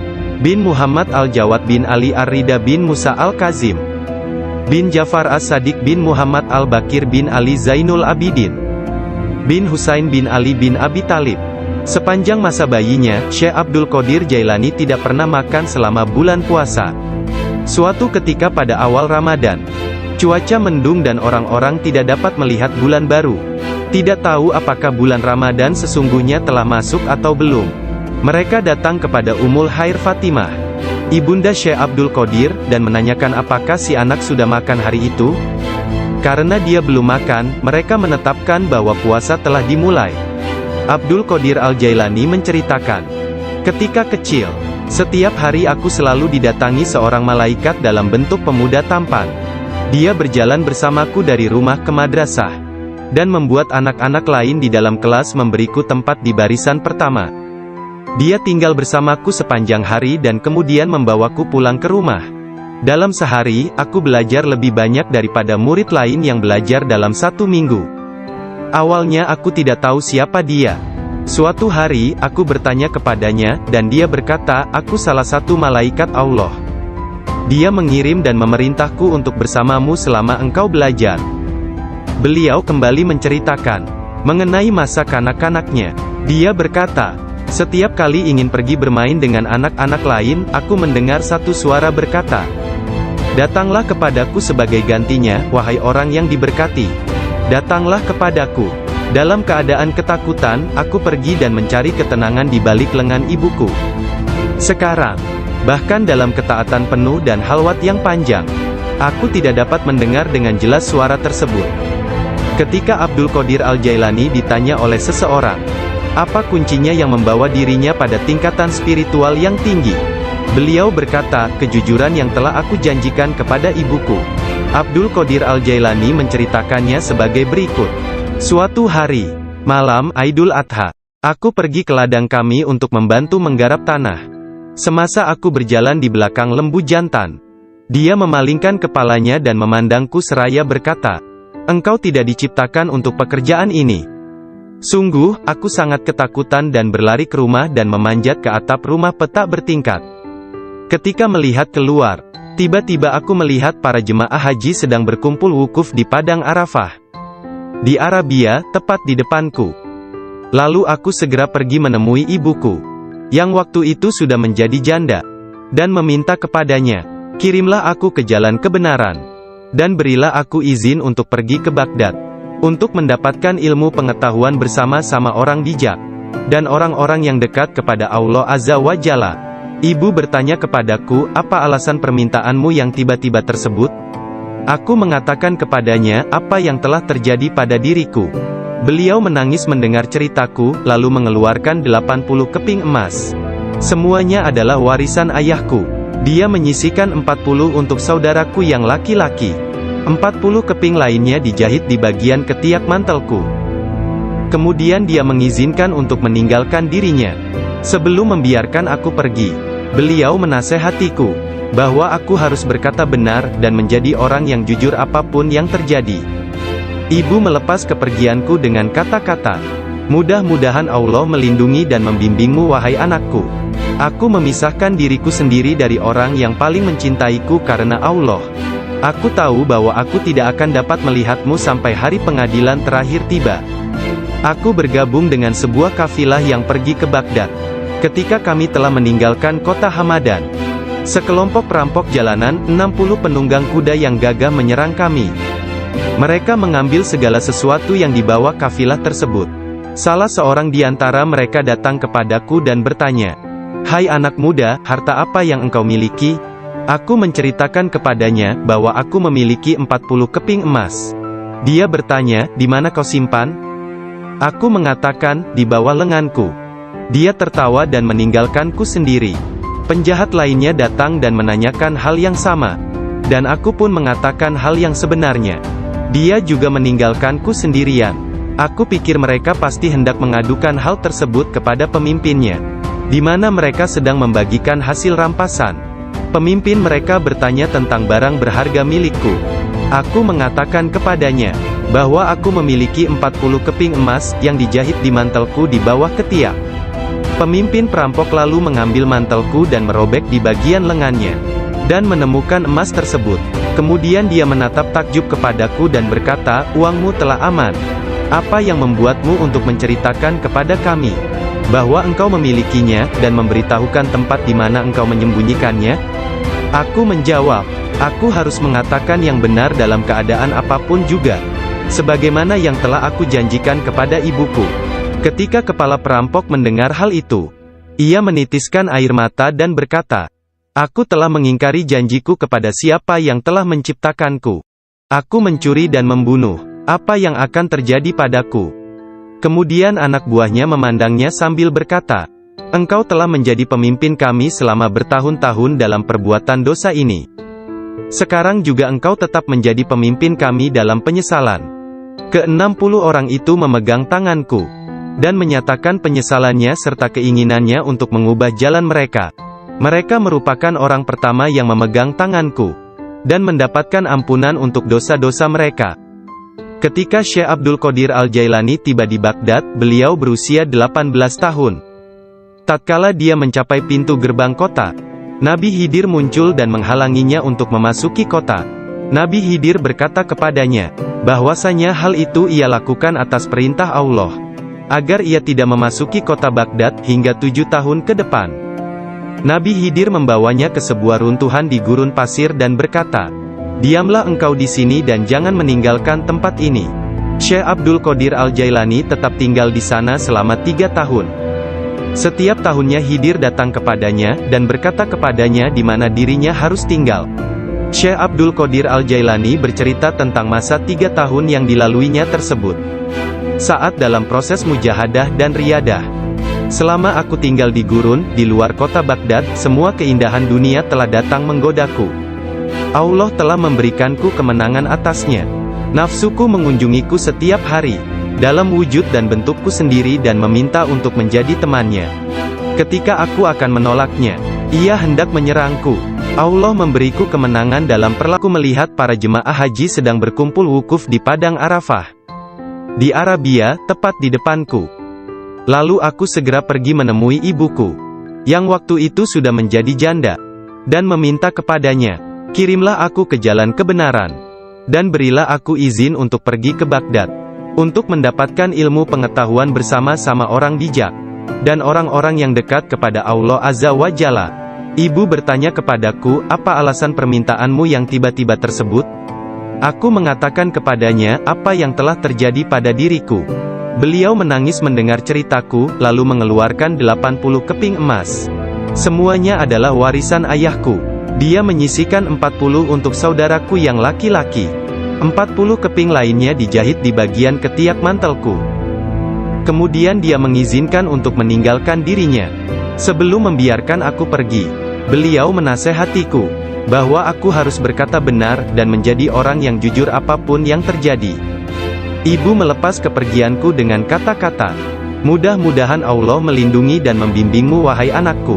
bin Muhammad Al-Jawad bin Ali Ar-Rida bin Musa Al-Kazim, bin Jafar As-Sadiq bin Muhammad Al-Bakir bin Ali Zainul Abidin, bin Husain bin Ali bin Abi Thalib. Sepanjang masa bayinya, Syekh Abdul Qadir Jailani tidak pernah makan selama bulan puasa. Suatu ketika pada awal Ramadan, cuaca mendung dan orang-orang tidak dapat melihat bulan baru. Tidak tahu apakah bulan Ramadan sesungguhnya telah masuk atau belum. Mereka datang kepada Ummul Khair Fatimah, ibunda Syekh Abdul Qadir, dan menanyakan apakah si anak sudah makan hari itu. Karena dia belum makan, mereka menetapkan bahwa puasa telah dimulai. Abdul Qadir Al-Jailani menceritakan, ketika kecil, setiap hari aku selalu didatangi seorang malaikat dalam bentuk pemuda tampan. Dia berjalan bersamaku dari rumah ke madrasah, dan membuat anak-anak lain di dalam kelas memberiku tempat di barisan pertama. Dia tinggal bersamaku sepanjang hari dan kemudian membawaku pulang ke rumah. Dalam sehari, aku belajar lebih banyak daripada murid lain yang belajar dalam 1 minggu. Awalnya aku tidak tahu siapa dia. Suatu hari, aku bertanya kepadanya, dan dia berkata, aku salah satu malaikat Allah. Dia mengirim dan memerintahku untuk bersamamu selama engkau belajar. Beliau kembali menceritakan mengenai masa kanak-kanaknya. Dia berkata, setiap kali ingin pergi bermain dengan anak-anak lain, aku mendengar satu suara berkata, datanglah kepadaku sebagai gantinya, wahai orang yang diberkati. Datanglah kepadaku. Dalam keadaan ketakutan, aku pergi dan mencari ketenangan di balik lengan ibuku. Sekarang, bahkan dalam ketaatan penuh dan halwat yang panjang, aku tidak dapat mendengar dengan jelas suara tersebut. Ketika Abdul Qadir Al-Jailani ditanya oleh seseorang, apa kuncinya yang membawa dirinya pada tingkatan spiritual yang tinggi? Beliau berkata, kejujuran yang telah aku janjikan kepada ibuku. Abdul Qadir Al-Jailani menceritakannya sebagai berikut. Suatu hari, malam Aidul Adha, aku pergi ke ladang kami untuk membantu menggarap tanah. Semasa aku berjalan di belakang lembu jantan, dia memalingkan kepalanya dan memandangku seraya berkata, engkau tidak diciptakan untuk pekerjaan ini. Sungguh, aku sangat ketakutan dan berlari ke rumah dan memanjat ke atap rumah petak bertingkat. Ketika melihat keluar, tiba-tiba aku melihat para jemaah haji sedang berkumpul wukuf di Padang Arafah. Di Arabia, tepat di depanku. Lalu aku segera pergi menemui ibuku, yang waktu itu sudah menjadi janda, dan meminta kepadanya, kirimlah aku ke jalan kebenaran, dan berilah aku izin untuk pergi ke Baghdad, untuk mendapatkan ilmu pengetahuan bersama-sama orang bijak, dan orang-orang yang dekat kepada Allah Azza wa Jalla. Ibu bertanya kepadaku, apa alasan permintaanmu yang tiba-tiba tersebut? Aku mengatakan kepadanya, apa yang telah terjadi pada diriku. Beliau menangis mendengar ceritaku, lalu mengeluarkan 80 keping emas. Semuanya adalah warisan ayahku. Dia menyisihkan 40 untuk saudaraku yang laki-laki. 40 keping lainnya dijahit di bagian ketiak mantelku. Kemudian dia mengizinkan untuk meninggalkan dirinya. Sebelum membiarkan aku pergi, beliau menasehatiku, bahwa aku harus berkata benar, dan menjadi orang yang jujur apapun yang terjadi. Ibu melepas kepergianku dengan kata-kata, mudah-mudahan Allah melindungi dan membimbingmu wahai anakku. Aku memisahkan diriku sendiri dari orang yang paling mencintaiku karena Allah. Aku tahu bahwa aku tidak akan dapat melihatmu sampai hari pengadilan terakhir tiba. Aku bergabung dengan sebuah kafilah yang pergi ke Baghdad. Ketika kami telah meninggalkan kota Hamadan, sekelompok perampok jalanan, 60 penunggang kuda yang gagah menyerang kami. Mereka mengambil segala sesuatu yang dibawa kafilah tersebut. Salah seorang di antara mereka datang kepadaku dan bertanya, hai anak muda, harta apa yang engkau miliki? Aku menceritakan kepadanya, bahwa aku memiliki 40 keping emas. Dia bertanya, di mana kau simpan? Aku mengatakan, di bawah lenganku. Dia tertawa dan meninggalkanku sendiri. Penjahat lainnya datang dan menanyakan hal yang sama. Dan aku pun mengatakan hal yang sebenarnya. Dia juga meninggalkanku sendirian. Aku pikir mereka pasti hendak mengadukan hal tersebut kepada pemimpinnya, di mana mereka sedang membagikan hasil rampasan. Pemimpin mereka bertanya tentang barang berharga milikku. Aku mengatakan kepadanya, bahwa aku memiliki 40 keping emas, yang dijahit di mantelku di bawah ketiak. Pemimpin perampok lalu mengambil mantelku dan merobek di bagian lengannya, dan menemukan emas tersebut. Kemudian dia menatap takjub kepadaku dan berkata, "Uangmu telah aman. Apa yang membuatmu untuk menceritakan kepada kami bahwa engkau memilikinya, dan memberitahukan tempat di mana engkau menyembunyikannya?" Aku menjawab, "Aku harus mengatakan yang benar dalam keadaan apapun juga, sebagaimana yang telah aku janjikan kepada ibuku." Ketika kepala perampok mendengar hal itu, ia menitiskan air mata dan berkata, "Aku telah mengingkari janjiku kepada siapa yang telah menciptakanku. Aku mencuri dan membunuh. Apa yang akan terjadi padaku?" Kemudian anak buahnya memandangnya sambil berkata, "Engkau telah menjadi pemimpin kami selama bertahun-tahun dalam perbuatan dosa ini. Sekarang juga engkau tetap menjadi pemimpin kami dalam penyesalan." Ke-60 orang itu memegang tanganku, dan menyatakan penyesalannya serta keinginannya untuk mengubah jalan mereka. Mereka merupakan orang pertama yang memegang tanganku, dan mendapatkan ampunan untuk dosa-dosa mereka. Ketika Syekh Abdul Qadir Al-Jailani tiba di Baghdad, beliau berusia 18 tahun. Tatkala dia mencapai pintu gerbang kota, Nabi Khidir muncul dan menghalanginya untuk memasuki kota. Nabi Khidir berkata kepadanya, bahwasanya hal itu ia lakukan atas perintah Allah, agar ia tidak memasuki kota Baghdad hingga 7 tahun ke depan. Nabi Khidir membawanya ke sebuah runtuhan di gurun pasir dan berkata, "Diamlah engkau di sini dan jangan meninggalkan tempat ini." Syekh Abdul Qadir Al-Jailani tetap tinggal di sana selama 3 tahun. Setiap tahunnya Khidir datang kepadanya, dan berkata kepadanya di mana dirinya harus tinggal. Syekh Abdul Qadir Al-Jailani bercerita tentang masa 3 tahun yang dilaluinya tersebut. Saat dalam proses mujahadah dan riyadah. "Selama aku tinggal di gurun, di luar kota Baghdad, semua keindahan dunia telah datang menggodaku. Allah telah memberikanku kemenangan atasnya. Nafsuku mengunjungiku setiap hari, dalam wujud dan bentukku sendiri dan meminta untuk menjadi temannya. Ketika aku akan menolaknya, ia hendak menyerangku. Allah memberiku kemenangan dalam perlaku melihat para jemaah haji sedang berkumpul wukuf di Padang Arafah di Arabia, tepat di depanku. Lalu aku segera pergi menemui ibuku, yang waktu itu sudah menjadi janda, dan meminta kepadanya, kirimlah aku ke jalan kebenaran, dan berilah aku izin untuk pergi ke Baghdad, untuk mendapatkan ilmu pengetahuan bersama-sama orang bijak, dan orang-orang yang dekat kepada Allah Azza wa Jalla." Ibu bertanya kepadaku, "Apa alasan permintaanmu yang tiba-tiba tersebut?" Aku mengatakan kepadanya, apa yang telah terjadi pada diriku. Beliau menangis mendengar ceritaku, lalu mengeluarkan 80 keping emas. Semuanya adalah warisan ayahku. Dia menyisihkan 40 untuk saudaraku yang laki-laki. 40 keping lainnya dijahit di bagian ketiak mantelku. Kemudian dia mengizinkan untuk meninggalkan dirinya. Sebelum membiarkan aku pergi, beliau menasehatiku, bahwa aku harus berkata benar, dan menjadi orang yang jujur apapun yang terjadi. Ibu melepas kepergianku dengan kata-kata, "Mudah-mudahan Allah melindungi dan membimbingmu wahai anakku.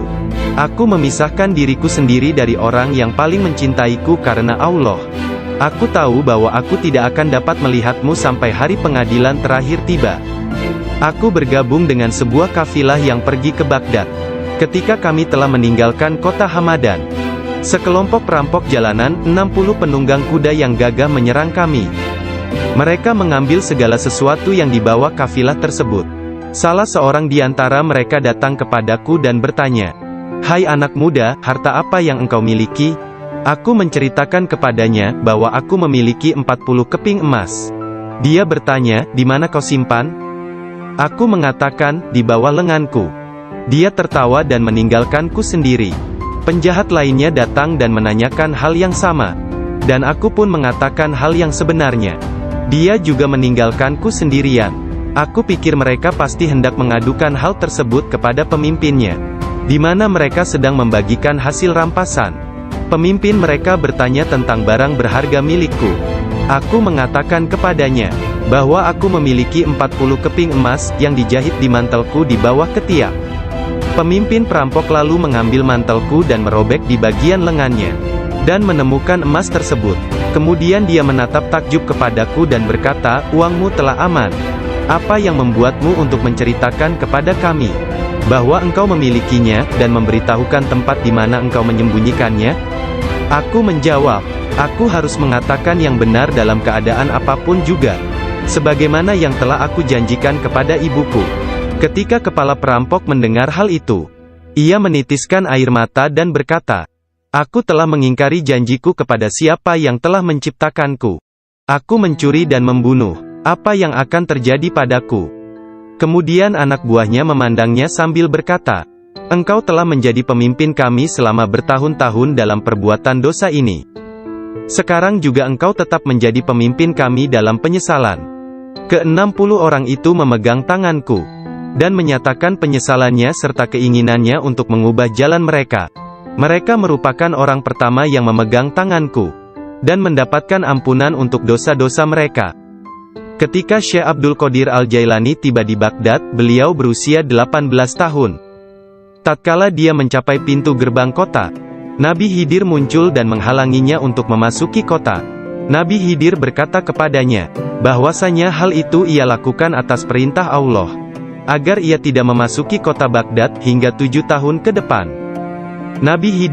Aku memisahkan diriku sendiri dari orang yang paling mencintaiku karena Allah. Aku tahu bahwa aku tidak akan dapat melihatmu sampai hari pengadilan terakhir tiba." Aku bergabung dengan sebuah kafilah yang pergi ke Baghdad. Ketika kami telah meninggalkan kota Hamadan, sekelompok perampok jalanan, 60 penunggang kuda yang gagah menyerang kami. Mereka mengambil segala sesuatu yang dibawa kafilah tersebut. Salah seorang di antara mereka datang kepadaku dan bertanya, "Hai anak muda, harta apa yang engkau miliki?" Aku menceritakan kepadanya, bahwa aku memiliki 40 keping emas. Dia bertanya, "Di mana kau simpan?" Aku mengatakan, "Di bawah lenganku." Dia tertawa dan meninggalkanku sendiri. Penjahat lainnya datang dan menanyakan hal yang sama, dan aku pun mengatakan hal yang sebenarnya. Dia juga meninggalkanku sendirian. Aku pikir mereka pasti hendak mengadukan hal tersebut kepada pemimpinnya, di mana mereka sedang membagikan hasil rampasan. Pemimpin mereka bertanya tentang barang berharga milikku. Aku mengatakan kepadanya, bahwa aku memiliki 40 keping emas, yang dijahit di mantelku di bawah ketiak. Pemimpin perampok lalu mengambil mantelku dan merobek di bagian lengannya, dan menemukan emas tersebut. Kemudian dia menatap takjub kepadaku dan berkata, "Uangmu telah aman. Apa yang membuatmu untuk menceritakan kepada kami bahwa engkau memilikinya, dan memberitahukan tempat di mana engkau menyembunyikannya?" Aku menjawab, "Aku harus mengatakan yang benar dalam keadaan apapun juga, sebagaimana yang telah aku janjikan kepada ibuku." Ketika kepala perampok mendengar hal itu, ia menitiskan air mata dan berkata, "Aku telah mengingkari janjiku kepada siapa yang telah menciptakanku. Aku mencuri dan membunuh. Apa yang akan terjadi padaku?" Kemudian anak buahnya memandangnya sambil berkata, "Engkau telah menjadi pemimpin kami selama bertahun-tahun dalam perbuatan dosa ini. Sekarang juga engkau tetap menjadi pemimpin kami dalam penyesalan." Ke-60 orang itu memegang tanganku, dan menyatakan penyesalannya serta keinginannya untuk mengubah jalan mereka. Mereka merupakan orang pertama yang memegang tanganku, dan mendapatkan ampunan untuk dosa-dosa mereka. Ketika Syekh Abdul Qadir Al-Jailani tiba di Baghdad, beliau berusia 18 tahun. Tatkala dia mencapai pintu gerbang kota, Nabi Khidir muncul dan menghalanginya untuk memasuki kota. Nabi Khidir berkata kepadanya, bahwasanya hal itu ia lakukan atas perintah Allah, agar ia tidak memasuki kota Baghdad hingga 7 tahun ke depan. Nabi Khidir